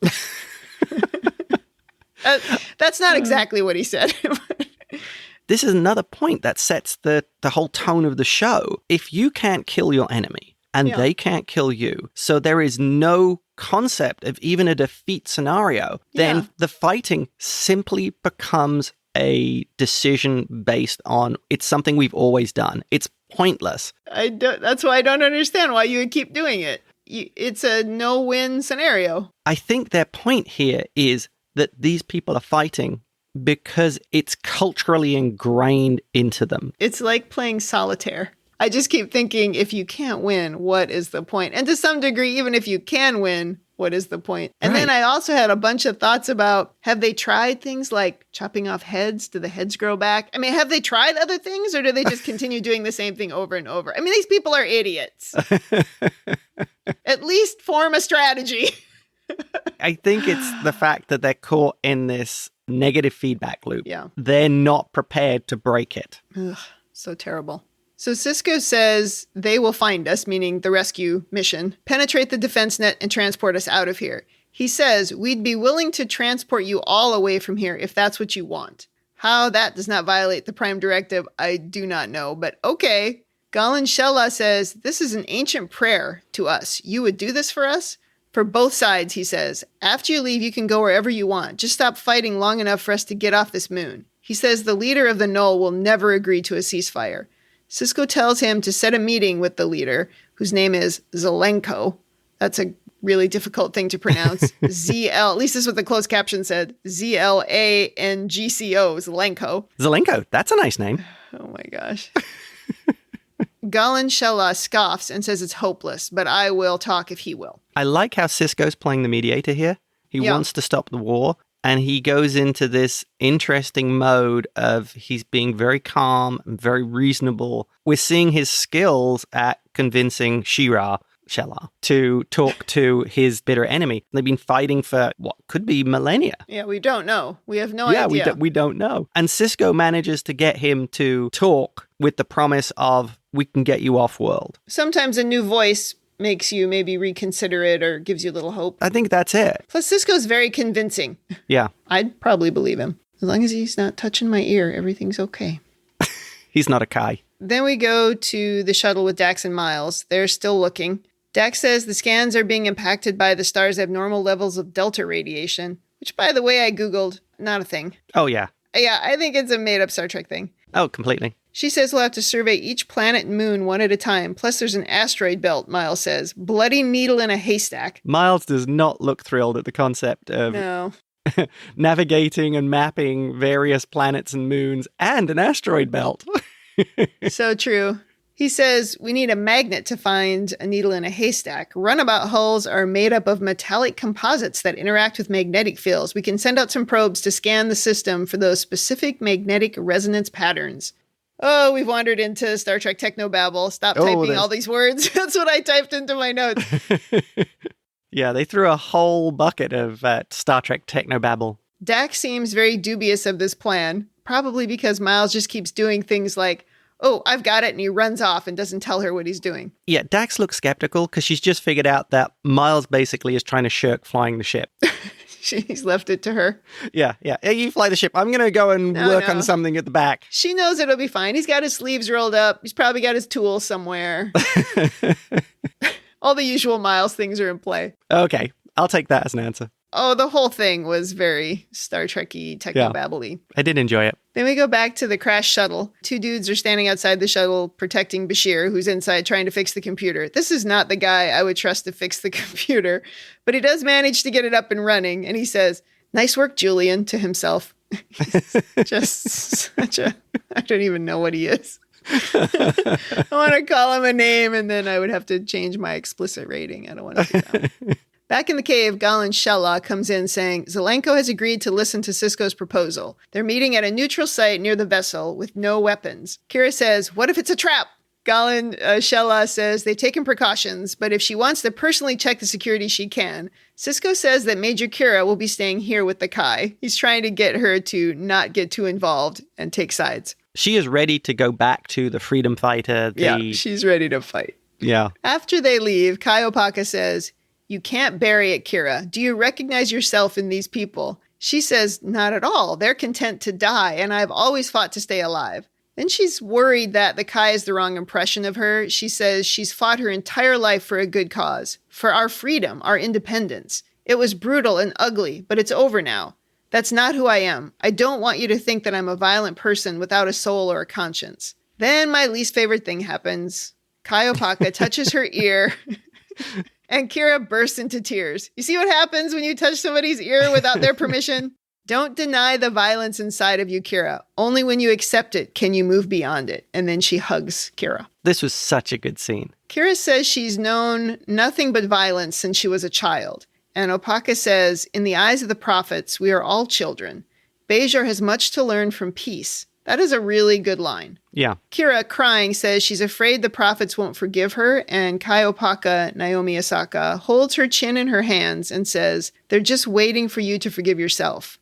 That's not exactly what he said. This is another point that sets the whole tone of the show. If you can't kill your enemy and they can't kill you, so there is no concept of even a defeat scenario, then the fighting simply becomes a decision based on it's something we've always done. It's pointless. That's why I don't understand why you would keep doing it. It's a no-win scenario. I think their point here is that these people are fighting because it's culturally ingrained into them. It's like playing solitaire. I just keep thinking, if you can't win, what is the point? And to some degree, even if you can win, what is the point? And then I also had a bunch of thoughts about, have they tried things like chopping off heads? Do the heads grow back? I mean, have they tried other things, or do they just continue doing the same thing over and over? I mean, these people are idiots. At least form a strategy. I think it's the fact that they're caught in this negative feedback loop. Yeah. They're not prepared to break it. Ugh, so terrible. So Sisko says they will find us, meaning the rescue mission, penetrate the defense net and transport us out of here. He says, we'd be willing to transport you all away from here if that's what you want. How that does not violate the Prime Directive, I do not know, but okay. Galanshella says, this is an ancient prayer to us. You would do this for us? For both sides, he says. After you leave, you can go wherever you want. Just stop fighting long enough for us to get off this moon. He says the leader of the Knoll will never agree to a ceasefire. Sisko tells him to set a meeting with the leader, whose name is Zelenko. That's a really difficult thing to pronounce. ZL, at least this is what the closed caption said. ZLANGCO, Zelenko. Zelenko, that's a nice name. Oh my gosh. Galanshella scoffs and says it's hopeless, but I will talk if he will. I like how Sisko's playing the mediator here. He wants to stop the war, and he goes into this interesting mode of he's being very calm and very reasonable. We're seeing his skills at convincing Shella to talk to his bitter enemy. They've been fighting for what could be millennia. Yeah, we don't know. We have no idea. Yeah, we don't know. And Sisko manages to get him to talk with the promise of, we can get you off world. Sometimes a new voice makes you maybe reconsider it or gives you a little hope. I think that's it. Plus, Sisko's very convincing. Yeah. I'd probably believe him. As long as he's not touching my ear, everything's okay. He's not a Kai. Then we go to the shuttle with Dax and Miles. They're still looking. Dax says the scans are being impacted by the star's abnormal levels of delta radiation, which, by the way, I Googled. Not a thing. Oh, yeah. Yeah, I think it's a made-up Star Trek thing. Oh, completely. She says we'll have to survey each planet and moon one at a time. Plus, there's an asteroid belt, Miles says. Bloody needle in a haystack. Miles does not look thrilled at the concept of navigating and mapping various planets and moons and an asteroid belt. So true. He says we need a magnet to find a needle in a haystack. Runabout hulls are made up of metallic composites that interact with magnetic fields. We can send out some probes to scan the system for those specific magnetic resonance patterns. Oh, we've wandered into Star Trek technobabble. Stop typing all these words. That's what I typed into my notes. Yeah, they threw a whole bucket of Star Trek technobabble. Dax seems very dubious of this plan, probably because Miles just keeps doing things like, oh, I've got it, and he runs off and doesn't tell her what he's doing. Yeah, Dax looks skeptical because she's just figured out that Miles basically is trying to shirk flying the ship. He's left it to her. Yeah. Hey, you fly the ship. I'm going to go and work on something at the back. She knows it'll be fine. He's got his sleeves rolled up. He's probably got his tools somewhere. All the usual Miles things are in play. Okay, I'll take that as an answer. Oh, the whole thing was very Star Trek-y, techno-babbly. I did enjoy it. Then we go back to the crashed shuttle. Two dudes are standing outside the shuttle protecting Bashir, who's inside trying to fix the computer. This is not the guy I would trust to fix the computer, but he does manage to get it up and running, and he says, "Nice work, Julian," to himself. He's just such a... I don't even know what he is. I want to call him a name, and then I would have to change my explicit rating. I don't want to do that. Back in the cave, Galen's Shella comes in saying Zelenko has agreed to listen to Sisko's proposal. They're meeting at a neutral site near the vessel with no weapons. Kira says, what if it's a trap? Galen Shella says they've taken precautions, but if she wants to personally check the security, she can. Sisko says that Major Kira will be staying here with the Kai. He's trying to get her to not get too involved and take sides. She is ready to go back to the freedom fighter. Yeah, she's ready to fight. Yeah. After they leave, Kai Opaka says, you can't bury it, Kira. Do you recognize yourself in these people? She says, not at all. They're content to die, and I've always fought to stay alive. Then she's worried that the Kai is the wrong impression of her. She says she's fought her entire life for a good cause, for our freedom, our independence. It was brutal and ugly, but it's over now. That's not who I am. I don't want you to think that I'm a violent person without a soul or a conscience. Then my least favorite thing happens. Kai Opaka touches her ear, and Kira bursts into tears. You see what happens when you touch somebody's ear without their permission? Don't deny the violence inside of you, Kira. Only when you accept it can you move beyond it. And then she hugs Kira. This was such a good scene. Kira says she's known nothing but violence since she was a child. And Opaka says, in the eyes of the prophets, we are all children. Bajor has much to learn from peace. That is a really good line. Yeah. Kira, crying, says she's afraid the prophets won't forgive her, and Kai Opaka, Naomi Asaka, holds her chin in her hands and says, they're just waiting for you to forgive yourself.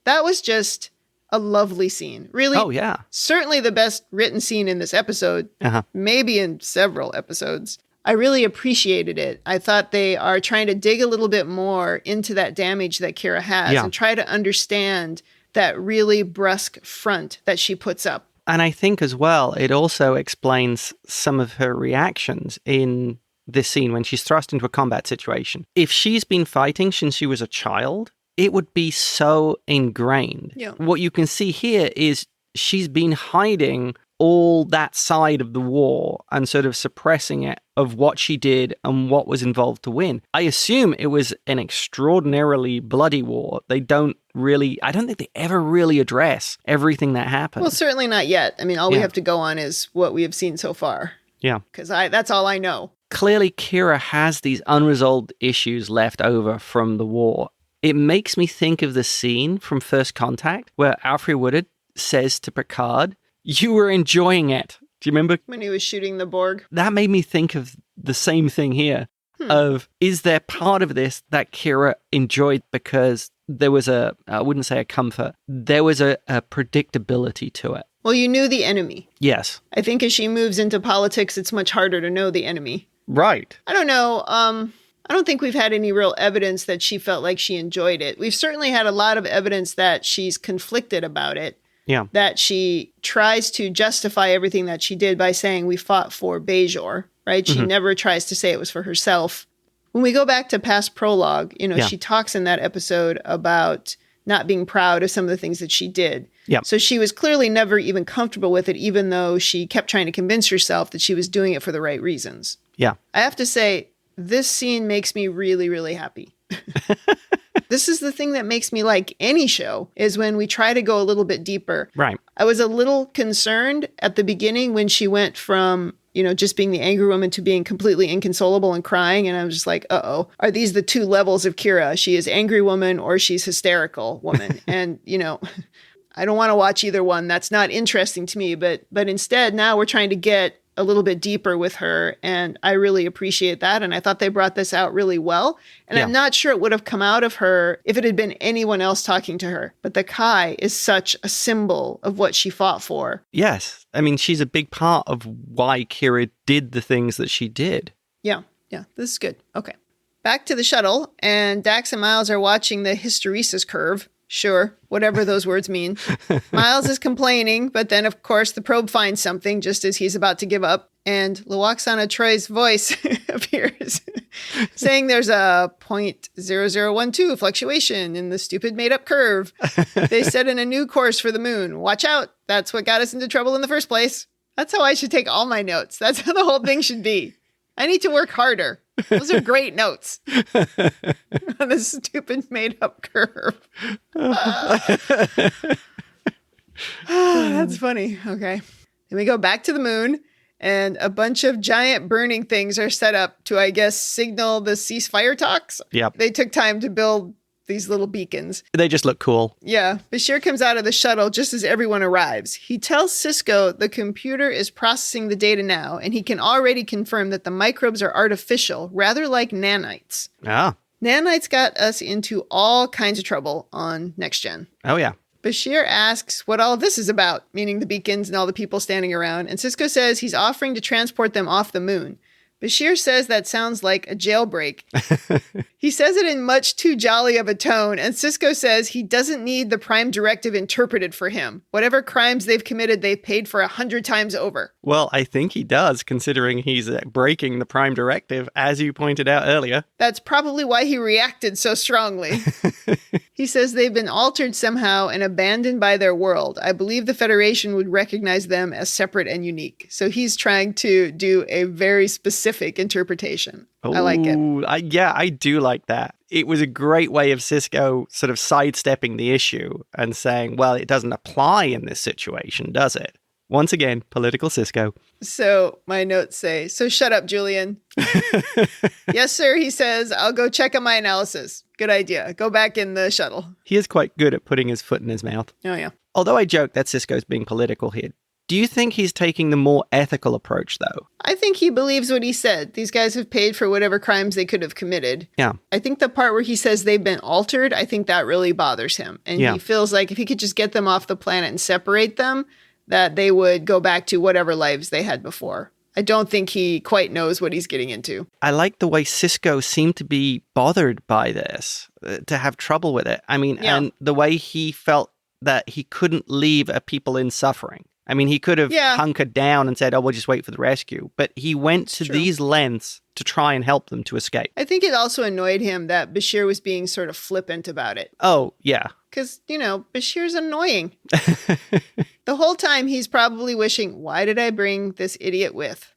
That was just a lovely scene. Really, oh, yeah. Certainly the best written scene in this episode, maybe in several episodes. I really appreciated it. I thought they are trying to dig a little bit more into that damage that Kira has and try to understand that really brusque front that she puts up. And I think as well, it also explains some of her reactions in this scene when she's thrust into a combat situation. If she's been fighting since she was a child, it would be so ingrained. Yeah. What you can see here is she's been hiding all that side of the war and sort of suppressing it of what she did and what was involved to win. I assume it was an extraordinarily bloody war. I don't think they ever really address everything that happened. Well, certainly not yet. I mean, all we have to go on is what we have seen so far. Yeah. Because that's all I know. Clearly, Kira has these unresolved issues left over from the war. It makes me think of the scene from First Contact where Alfre Woodard says to Picard, you were enjoying it. Do you remember? When he was shooting the Borg? That made me think of the same thing here. Of, is there part of this that Kira enjoyed because there was I wouldn't say a comfort, there was a predictability to it. Well, you knew the enemy. Yes. I think as she moves into politics, it's much harder to know the enemy. Right. I don't know. I don't think we've had any real evidence that she felt like she enjoyed it. We've certainly had a lot of evidence that she's conflicted about it. Yeah. That she tries to justify everything that she did by saying we fought for Bajor, right? She never tries to say it was for herself. When we go back to past prologue, she talks in that episode about not being proud of some of the things that she did. Yeah. So she was clearly never even comfortable with it, even though she kept trying to convince herself that she was doing it for the right reasons. Yeah. I have to say, this scene makes me really, really happy. This is the thing that makes me like any show, is when we try to go a little bit deeper. Right. I was a little concerned at the beginning when she went from, just being the angry woman to being completely inconsolable and crying. And I was just like, uh-oh, are these the two levels of Kira? She is angry woman or she's hysterical woman. And, I don't want to watch either one. That's not interesting to me. But instead, now we're trying to get a little bit deeper with her. And I really appreciate that. And I thought they brought this out really well. And I'm not sure it would have come out of her if it had been anyone else talking to her. But the Kai is such a symbol of what she fought for. Yes. I mean, she's a big part of why Kira did the things that she did. Yeah. This is good. Okay. Back to the shuttle. And Dax and Miles are watching the hysteresis curve. Sure, whatever those words mean. Miles is complaining, but then, of course, the probe finds something just as he's about to give up. And Luoxana Troy's voice appears, saying there's a 0.0012 fluctuation in the stupid made-up curve. They set in a new course for the moon. Watch out. That's what got us into trouble in the first place. That's how I should take all my notes. That's how the whole thing should be. I need to work harder. Those are great notes on this stupid made-up curve. That's funny. Okay. Then we go back to the moon, and a bunch of giant burning things are set up to, I guess, signal the ceasefire talks. Yep. They took time to build these little beacons. They just look cool. Yeah. Bashir comes out of the shuttle just as everyone arrives. He tells Sisko the computer is processing the data now, and he can already confirm that the microbes are artificial, rather like nanites. Ah. Nanites got us into all kinds of trouble on Next Gen. Oh, yeah. Bashir asks what all this is about, meaning the beacons and all the people standing around, and Sisko says he's offering to transport them off the moon. Bashir says that sounds like a jailbreak. He says it in much too jolly of a tone, and Sisko says he doesn't need the Prime Directive interpreted for him. Whatever crimes they've committed, they've paid for 100 times over. Well, I think he does, considering he's breaking the Prime Directive, as you pointed out earlier. That's probably why he reacted so strongly. He says they've been altered somehow and abandoned by their world. I believe the Federation would recognize them as separate and unique. So he's trying to do a very specific interpretation. I like it. I do like that. It was a great way of Sisko sort of sidestepping the issue and saying, well, it doesn't apply in this situation, does it? Once again, political Sisko. So my notes say, so shut up, Julian. Yes, sir, he says. I'll go check on my analysis. Good idea. Go back in the shuttle. He is quite good at putting his foot in his mouth. Oh, yeah. Although I joke that Sisko's being political here. Do you think he's taking the more ethical approach, though? I think he believes what he said. These guys have paid for whatever crimes they could have committed. Yeah. I think the part where he says they've been altered, I think that really bothers him. And he feels like if he could just get them off the planet and separate them, that they would go back to whatever lives they had before. I don't think he quite knows what he's getting into. I like the way Sisko seemed to be bothered by this, to have trouble with it. I mean, and the way he felt that he couldn't leave a people in suffering. I mean, he could have hunkered down and said, oh, we'll just wait for the rescue. But he went to these lengths to try and help them to escape. I think it also annoyed him that Bashir was being sort of flippant about it. Oh, yeah. Because, Bashir's annoying. The whole time he's probably wishing, why did I bring this idiot with?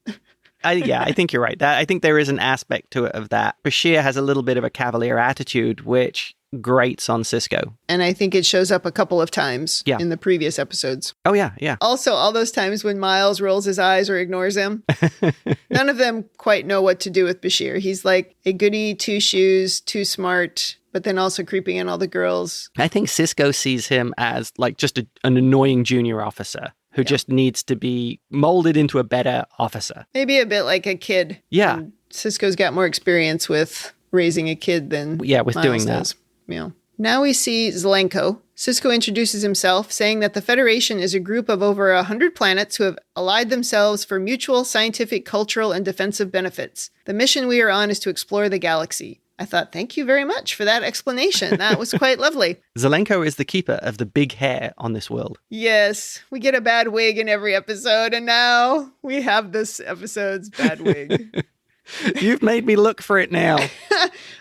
I think you're right. I think there is an aspect to it of that. Bashir has a little bit of a cavalier attitude, which grates on Sisko. And I think it shows up a couple of times in the previous episodes. Oh, yeah. Also, all those times when Miles rolls his eyes or ignores him, none of them quite know what to do with Bashir. He's like a goody two-shoes, too smart, but then also creeping in all the girls. I think Sisko sees him as like just an annoying junior officer who just needs to be molded into a better officer. Maybe a bit like a kid. Yeah. And Sisko's got more experience with raising a kid than with Miles doing does. that. Yeah. Now we see Zelenko. Sisko introduces himself, saying that the Federation is a group of over 100 planets who have allied themselves for mutual scientific, cultural, and defensive benefits. The mission we are on is to explore the galaxy. I thought, thank you very much for that explanation. That was quite lovely. Zelenko is the keeper of the big hair on this world. Yes, we get a bad wig in every episode, and now we have this episode's bad wig. You've made me look for it now.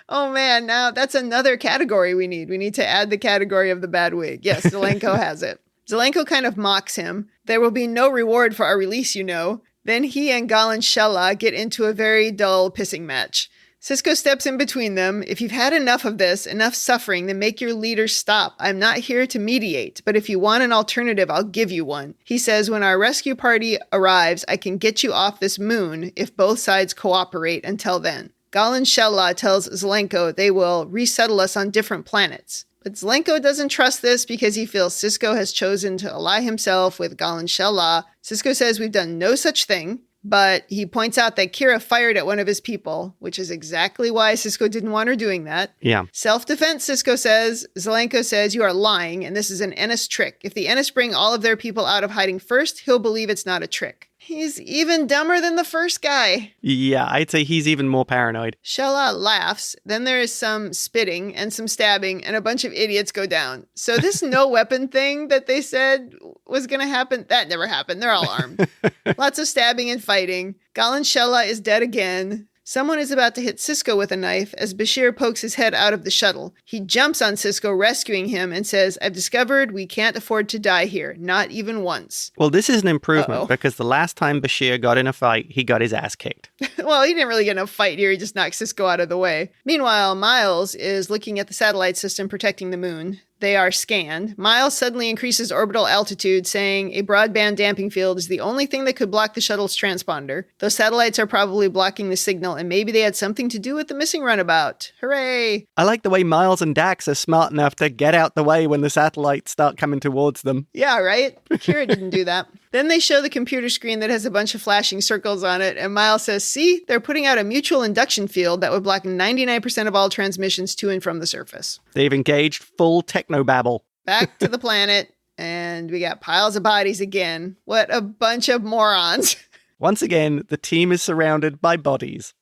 Oh man, now that's another category we need. We need to add the category of the bad wig. Yes, Zelenko has it. Zelenko kind of mocks him. There will be no reward for our release, Then he and Galan Shella get into a very dull pissing match. Sisko steps in between them. If you've had enough of this, enough suffering, then make your leader stop. I'm not here to mediate, but if you want an alternative, I'll give you one. He says, when our rescue party arrives, I can get you off this moon if both sides cooperate until then. Galan Shella tells Zelenko they will resettle us on different planets. But Zelenko doesn't trust this because he feels Sisko has chosen to ally himself with Galan Shella. Sisko says we've done no such thing. But he points out that Kira fired at one of his people, which is exactly why Sisko didn't want her doing that. Yeah. Self-defense, Sisko says. Zelenko says, you are lying, and this is an Ennis trick. If the Ennis bring all of their people out of hiding first, he'll believe it's not a trick. He's even dumber than the first guy. Yeah, I'd say he's even more paranoid. Shella laughs. Then there is some spitting and some stabbing, and a bunch of idiots go down. So this no weapon thing that they said was going to happen, that never happened. They're all armed. Lots of stabbing and fighting. Galan Shella is dead again. Someone is about to hit Sisko with a knife as Bashir pokes his head out of the shuttle. He jumps on Sisko, rescuing him, and says, I've discovered we can't afford to die here, not even once. Well, this is an improvement because the last time Bashir got in a fight, he got his ass kicked. Well, he didn't really get in a fight here. He just knocked Sisko out of the way. Meanwhile, Miles is looking at the satellite system protecting the moon. they are scanned, Miles suddenly increases orbital altitude, saying a broadband damping field is the only thing that could block the shuttle's transponder. Those satellites are probably blocking the signal, and maybe they had something to do with the missing runabout. Hooray! I like the way Miles and Dax are smart enough to get out the way when the satellites start coming towards them. Yeah, right? Kira didn't do that. Then they show the computer screen that has a bunch of flashing circles on it, and Miles says, see, they're putting out a mutual induction field that would block 99% of all transmissions to and from the surface. They've engaged full technobabble. Back to the planet, and we got piles of bodies again. What a bunch of morons. Once again, the team is surrounded by bodies.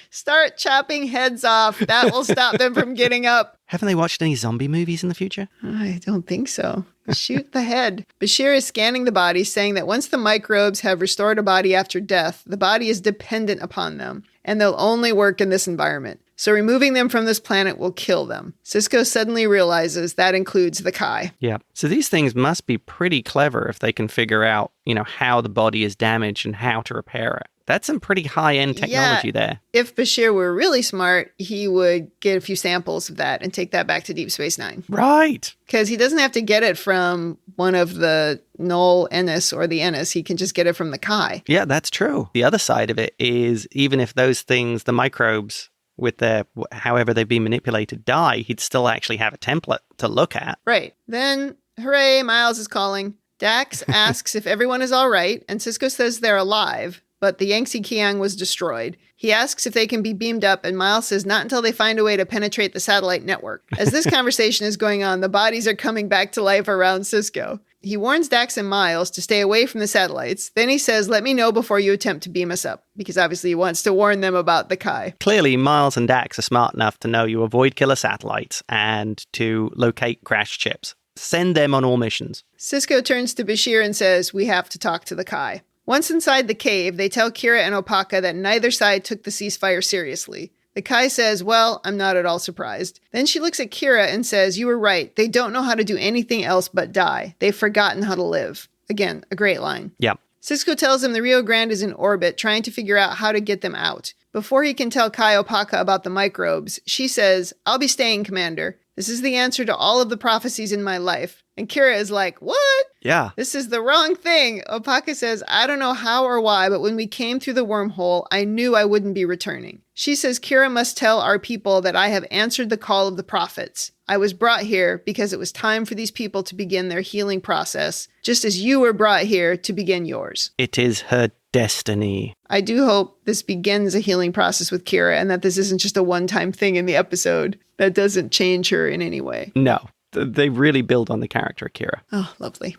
Start chopping heads off. That will stop them from getting up. Haven't they watched any zombie movies in the future? I don't think so. Shoot the head. Bashir is scanning the body, saying that once the microbes have restored a body after death, the body is dependent upon them, and they'll only work in this environment. So removing them from this planet will kill them. Sisko suddenly realizes that includes the Kai. Yeah. So these things must be pretty clever if they can figure out, how the body is damaged and how to repair it. That's some pretty high-end technology there. If Bashir were really smart, he would get a few samples of that and take that back to Deep Space Nine. Right. Because he doesn't have to get it from one of the Null Ennis or the Ennis. He can just get it from the Kai. Yeah, that's true. The other side of it is even if those things, the microbes, with their however they've been manipulated, die, he'd still actually have a template to look at. Right. Then, hooray, Miles is calling. Dax asks if everyone is all right, and Sisko says they're alive, but the Yangtze Kiang was destroyed. He asks if they can be beamed up, and Miles says not until they find a way to penetrate the satellite network. As this conversation is going on, the bodies are coming back to life around Sisko. He warns Dax and Miles to stay away from the satellites. Then he says, let me know before you attempt to beam us up, because obviously he wants to warn them about the Kai. Clearly, Miles and Dax are smart enough to know you avoid killer satellites and to locate crashed ships. Send them on all missions. Sisko turns to Bashir and says, we have to talk to the Kai. Once inside the cave, they tell Kira and Opaka that neither side took the ceasefire seriously. The Kai says, well, I'm not at all surprised. Then she looks at Kira and says, you were right. They don't know how to do anything else but die. They've forgotten how to live. Again, a great line. Yeah. Sisko tells him the Rio Grande is in orbit, trying to figure out how to get them out. Before he can tell Kai Opaka about the microbes, she says, I'll be staying, Commander. This is the answer to all of the prophecies in my life. And Kira is like, what? Yeah. This is the wrong thing. Opaka says, I don't know how or why, but when we came through the wormhole, I knew I wouldn't be returning. She says Kira must tell our people that I have answered the call of the prophets. I was brought here because it was time for these people to begin their healing process, just as you were brought here to begin yours. It is her destiny. I do hope this begins a healing process with Kira and that this isn't just a one-time thing in the episode that doesn't change her in any way. No, they really build on the character of Kira. Oh, lovely.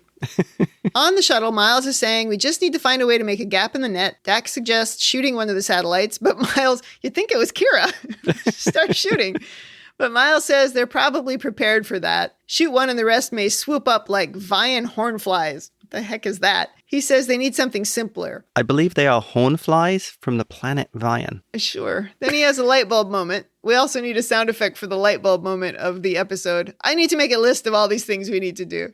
On the shuttle, Miles is saying, we just need to find a way to make a gap in the net. Dax suggests shooting one of the satellites, but Miles, you'd think it was Kira. Start shooting. But Miles says they're probably prepared for that. Shoot one and the rest may swoop up like Vian hornflies. What the heck is that? He says they need something simpler. I believe they are hornflies from the planet Vian. Sure. Then he has a light bulb moment. We also need a sound effect for the light bulb moment of the episode. I need to make a list of all these things we need to do.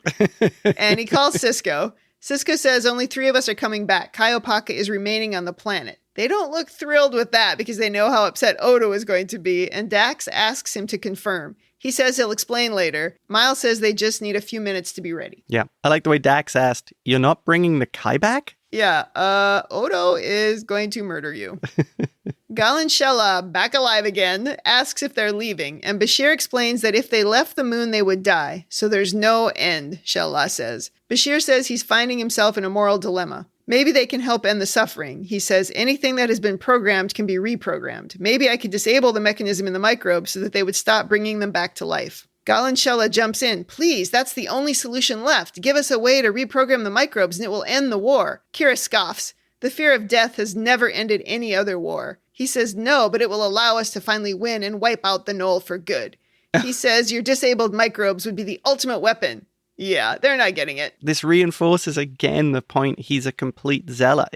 And he calls Sisko. Sisko says only 3 of us are coming back. Kai Opaka is remaining on the planet. They don't look thrilled with that because they know how upset Odo is going to be, and Dax asks him to confirm. He says he'll explain later. Miles says they just need a few minutes to be ready. Yeah. I like the way Dax asked, you're not bringing the Kai back? Yeah, Odo is going to murder you. Galen Shella, back alive again, asks if they're leaving, and Bashir explains that if they left the moon, they would die. So there's no end, Shella says. Bashir says he's finding himself in a moral dilemma. Maybe they can help end the suffering. He says anything that has been programmed can be reprogrammed. Maybe I could disable the mechanism in the microbes so that they would stop bringing them back to life. Galen Shella jumps in. Please, that's the only solution left. Give us a way to reprogram the microbes and it will end the war. Kira scoffs. The fear of death has never ended any other war. He says no, but it will allow us to finally win and wipe out the Null for good. He says your disabled microbes would be the ultimate weapon. Yeah, they're not getting it. This reinforces again the point he's a complete zealot.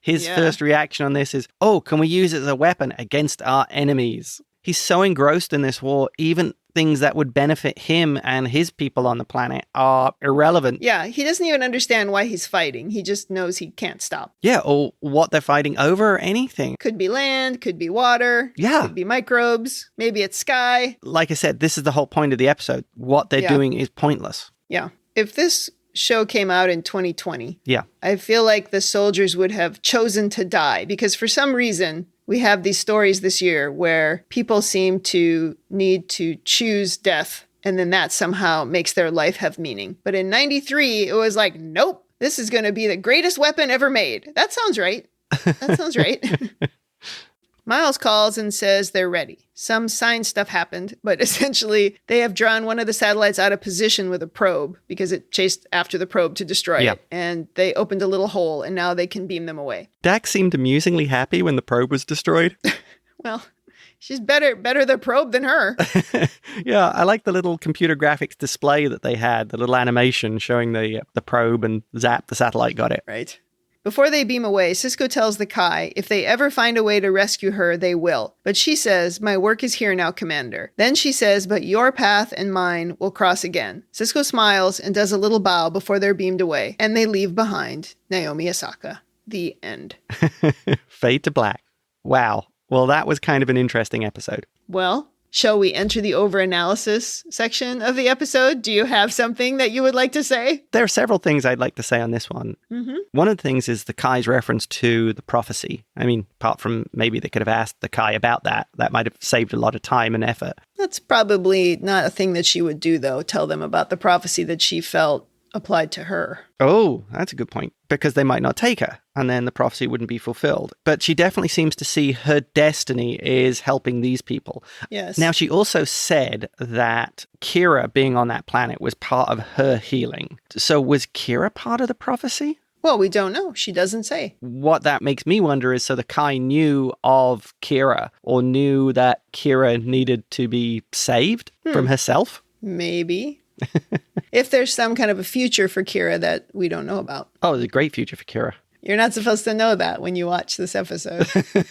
His first reaction on this is, oh, can we use it as a weapon against our enemies? He's so engrossed in this war, even things that would benefit him and his people on the planet are irrelevant. Yeah, he doesn't even understand why he's fighting. He just knows he can't stop. Yeah, or what they're fighting over or anything. Could be land, could be water. Yeah. Could be microbes. Maybe it's sky. Like I said, this is the whole point of the episode. What they're doing is pointless. Yeah. If this show came out in 2020, yeah, I feel like the soldiers would have chosen to die because for some reason we have these stories this year where people seem to need to choose death and then that somehow makes their life have meaning. But in 93, it was like, nope, this is going to be the greatest weapon ever made. That sounds right. That sounds right. Miles calls and says they're ready. Some science stuff happened, but essentially they have drawn one of the satellites out of position with a probe because it chased after the probe to destroy it. And they opened a little hole and now they can beam them away. Dax seemed amusingly happy when the probe was destroyed. Well, she's better the probe than her. Yeah, I like the little computer graphics display that they had, the little animation showing the probe and zap, the satellite got it. Right. Before they beam away, Sisko tells the Kai if they ever find a way to rescue her, they will. But she says, my work is here now, Commander. Then she says, but your path and mine will cross again. Sisko smiles and does a little bow before they're beamed away, and they leave behind Naomi Osaka. The end. Fade to black. Wow. Well, that was kind of an interesting episode. Well, shall we enter the over-analysis section of the episode? Do you have something that you would like to say? There are several things I'd like to say on this one. Mm-hmm. One of the things is the Kai's reference to the prophecy. I mean, apart from maybe they could have asked the Kai about that. That might have saved a lot of time and effort. That's probably not a thing that she would do, though. Tell them about the prophecy that she felt applied to her. Oh, that's a good point. Because they might not take her, and then the prophecy wouldn't be fulfilled. But she definitely seems to see her destiny is helping these people. Yes. Now, she also said that Kira being on that planet was part of her healing. So was Kira part of the prophecy? Well, we don't know. She doesn't say. What that makes me wonder is, so the Kai knew of Kira, or knew that Kira needed to be saved from herself? Maybe. If there's some kind of a future for Kira that we don't know about. Oh, there's a great future for Kira. You're not supposed to know that when you watch this episode.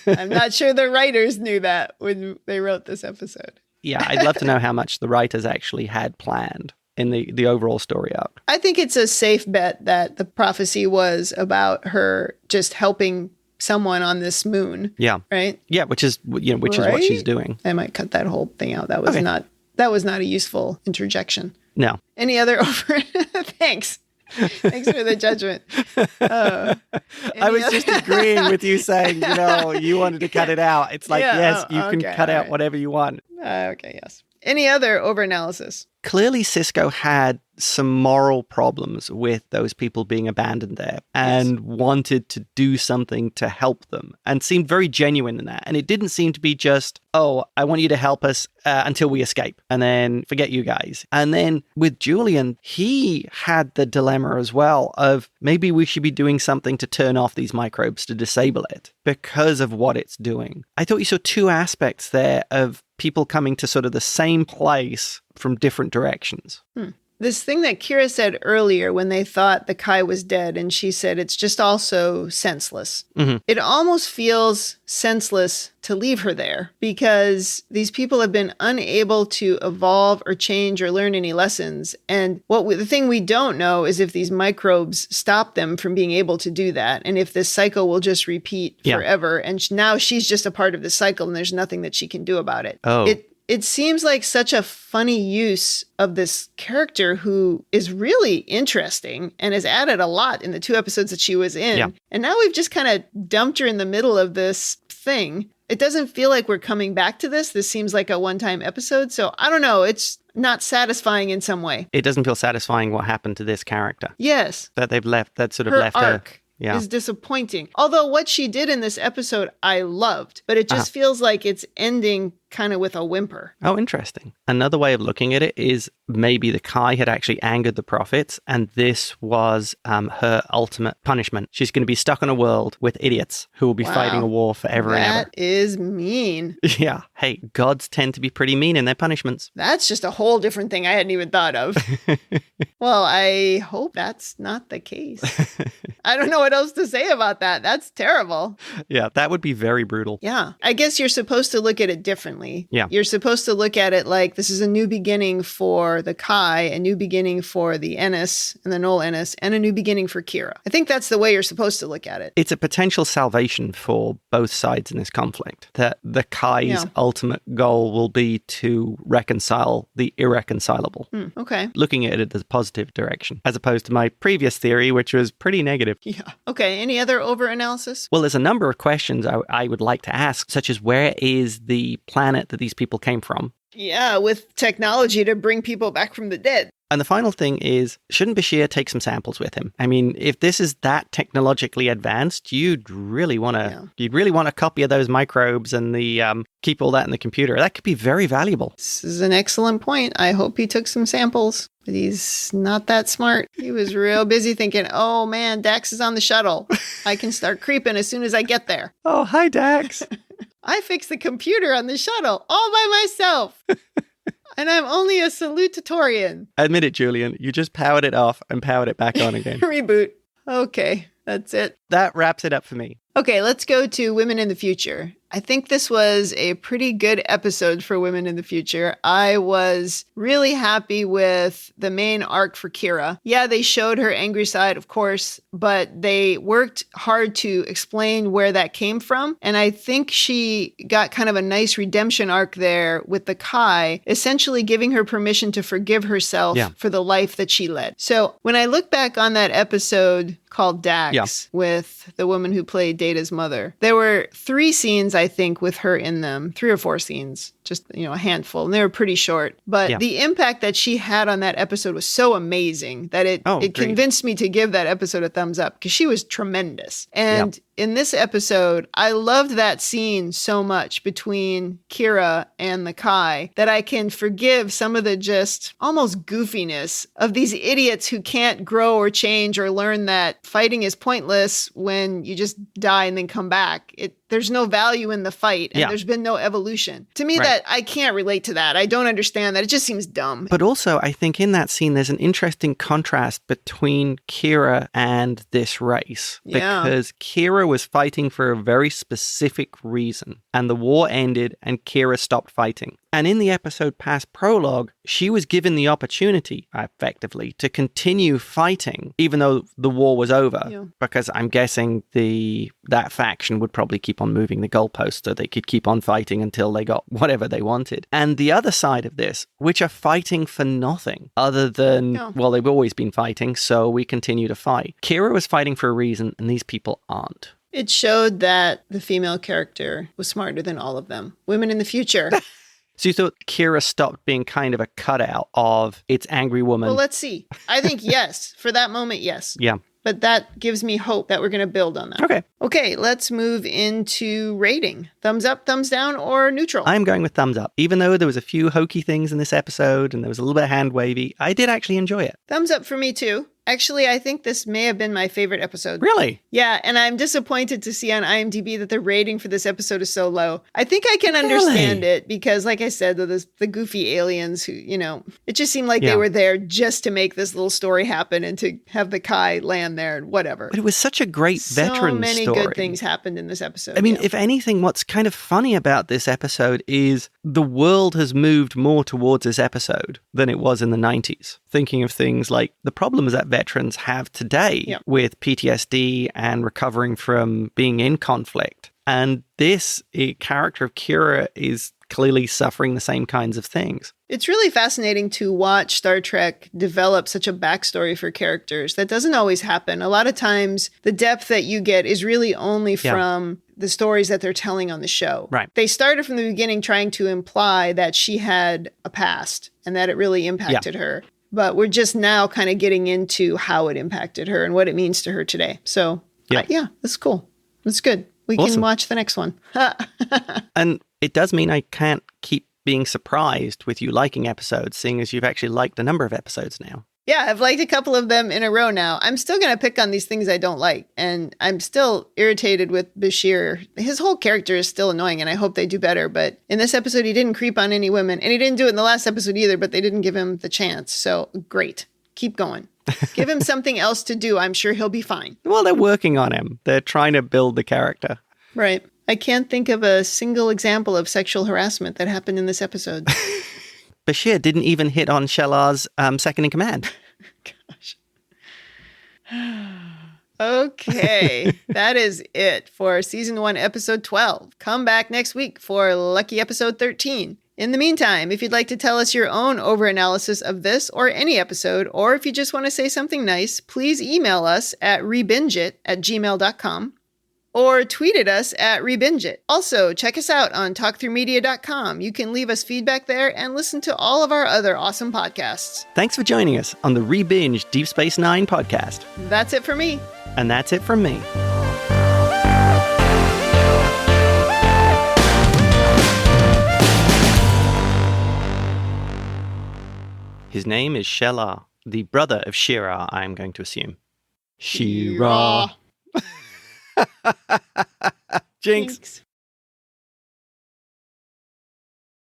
I'm not sure the writers knew that when they wrote this episode. Yeah, I'd love to know how much the writers actually had planned in the overall story arc. I think it's a safe bet that the prophecy was about her just helping someone on this moon. Yeah. Right? Yeah, which is what she's doing. I might cut that whole thing out. That was not a useful interjection. No. Any other over? Thanks. Thanks for the judgment. I was just agreeing with you saying, you wanted to cut it out. It's like, yes, you can cut out whatever you want. Okay, yes. Any other over-analysis? Clearly, Sisko had some moral problems with those people being abandoned there and wanted to do something to help them and seemed very genuine in that. And it didn't seem to be just, oh, I want you to help us until we escape and then forget you guys. And then with Julian, he had the dilemma as well of maybe we should be doing something to turn off these microbes to disable it because of what it's doing. I thought you saw two aspects there of people coming to sort of the same place from different directions. This thing that Kira said earlier when they thought the Kai was dead, and she said it's just also senseless. Mm-hmm. It almost feels senseless to leave her there because these people have been unable to evolve or change or learn any lessons. And the thing we don't know is if these microbes stop them from being able to do that. And if this cycle will just repeat forever. And now she's just a part of the cycle and there's nothing that she can do about it. Oh. It seems like such a funny use of this character who is really interesting and has added a lot in the 2 episodes that she was in. Yeah. And now we've just kind of dumped her in the middle of this thing. It doesn't feel like we're coming back to this. This seems like a one-time episode. So I don't know. It's not satisfying in some way. It doesn't feel satisfying what happened to this character. Yes. That they've left, that sort of her left arc. Yeah. Is disappointing. Although what she did in this episode, I loved. But it just feels like it's ending kind of with a whimper. Oh, interesting. Another way of looking at it is maybe the Kai had actually angered the prophets and this was her ultimate punishment. She's going to be stuck in a world with idiots who will be fighting a war forever and ever. That is mean. Yeah. Hey, gods tend to be pretty mean in their punishments. That's just a whole different thing I hadn't even thought of. Well, I hope that's not the case. I don't know what else to say about that. That's terrible. Yeah, that would be very brutal. Yeah. I guess you're supposed to look at it differently. differently. Yeah. You're supposed to look at it like this is a new beginning for the Kai, a new beginning for the Ennis and the Noel Ennis, and a new beginning for Kira. I think that's the way you're supposed to look at it. It's a potential salvation for both sides in this conflict. That the Kai's ultimate goal will be to reconcile the irreconcilable. Okay. Looking at it as a positive direction, as opposed to my previous theory, which was pretty negative. Yeah. Okay. Any other over-analysis? Well, there's a number of questions I would like to ask, such as where is the planet that these people came from? Yeah, with technology to bring people back from the dead. And the final thing is, shouldn't Bashir take some samples with him? I mean, if this is that technologically advanced, you'd really want a copy of those microbes and the keep all that in the computer. That could be very valuable. This is an excellent point. I hope he took some samples, but he's not that smart. He was real busy thinking, oh man, Dax is on the shuttle. I can start creeping as soon as I get there. Oh, hi, Dax. I fixed the computer on the shuttle all by myself. And I'm only a salutatorian. Admit it, Julian. You just powered it off and powered it back on again. Reboot. Okay, that's it. That wraps it up for me. Okay, let's go to Women in the Future. I think this was a pretty good episode for Women in the Future. I was really happy with the main arc for Kira. Yeah, they showed her angry side, of course, but they worked hard to explain where that came from. And I think she got kind of a nice redemption arc there with the Kai, essentially giving her permission to forgive herself for the life that she led. So when I look back on that episode called Dax with the woman who played Data's mother, there were 3 scenes, I think, with her in them, 3 or 4 scenes, just, a handful, and they were pretty short. But the impact that she had on that episode was so amazing that it convinced me to give that episode a thumbs up because she was tremendous. And in this episode, I loved that scene so much between Kira and the Kai that I can forgive some of the just almost goofiness of these idiots who can't grow or change or learn that fighting is pointless when you just die and then come back. There's no value in the fight, and there's been no evolution. To me, that I can't relate to that. I don't understand that. It just seems dumb. But also, I think in that scene, there's an interesting contrast between Kira and this race. Because Kira was fighting for a very specific reason, and the war ended, and Kira stopped fighting. And in the episode past prologue, she was given the opportunity, effectively, to continue fighting, even though the war was over. Because I'm guessing that faction would probably keep on moving the goalposts so they could keep on fighting until they got whatever they wanted. And the other side of this, which are fighting for nothing, other than, well, they've always been fighting, so we continue to fight. Kira was fighting for a reason, and these people aren't. It showed that the female character was smarter than all of them. Women in the future. So you thought Kira stopped being kind of a cutout of its angry woman? Well, let's see. I think yes. For that moment, yes. Yeah. But that gives me hope that we're going to build on that. Okay, let's move into rating. Thumbs up, thumbs down, or neutral? I'm going with thumbs up. Even though there was a few hokey things in this episode and there was a little bit of hand wavy, I did actually enjoy it. Thumbs up for me too. Actually, I think this may have been my favorite episode. Really? Yeah, and I'm disappointed to see on IMDb that the rating for this episode is so low. I think I can understand it because, like I said, the goofy aliens who, it just seemed like they were there just to make this little story happen and to have the Kai land there and whatever. But it was such a great veteran story. So many good things happened in this episode. I mean, if anything, what's kind of funny about this episode is the world has moved more towards this episode than it was in the 90s. Thinking of things like the problems that veterans have today with PTSD and recovering from being in conflict. And this character of Kira is clearly suffering the same kinds of things. It's really fascinating to watch Star Trek develop such a backstory for characters. That doesn't always happen. A lot of times, the depth that you get is really only from the stories that they're telling on the show. Right. They started from the beginning trying to imply that she had a past and that it really impacted her. But we're just now kind of getting into how it impacted her and what it means to her today. So, that's cool. That's good. We can watch the next one. And it does mean I can't keep being surprised with you liking episodes, seeing as you've actually liked a number of episodes now. Yeah, I've liked a couple of them in a row now. I'm still going to pick on these things I don't like. And I'm still irritated with Bashir. His whole character is still annoying, and I hope they do better. But in this episode, he didn't creep on any women. And he didn't do it in the last episode either, but they didn't give him the chance. So great. Keep going. Give him something else to do. I'm sure he'll be fine. Well, they're working on him. They're trying to build the character. Right. I can't think of a single example of sexual harassment that happened in this episode. Bashir didn't even hit on Shellar's second in command. Gosh. Okay, that is it for Season 1, Episode 12. Come back next week for lucky Episode 13. In the meantime, if you'd like to tell us your own overanalysis of this or any episode, or if you just want to say something nice, please email us at rebingeit@gmail.com or tweet at us at rebingeit. Also, check us out on talkthroughmedia.com. You can leave us feedback there and listen to all of our other awesome podcasts. Thanks for joining us on the Rebinge Deep Space Nine podcast. That's it for me. And that's it from me. His name is Shellar, the brother of Shirar, I am going to assume. Shirar. Jinx.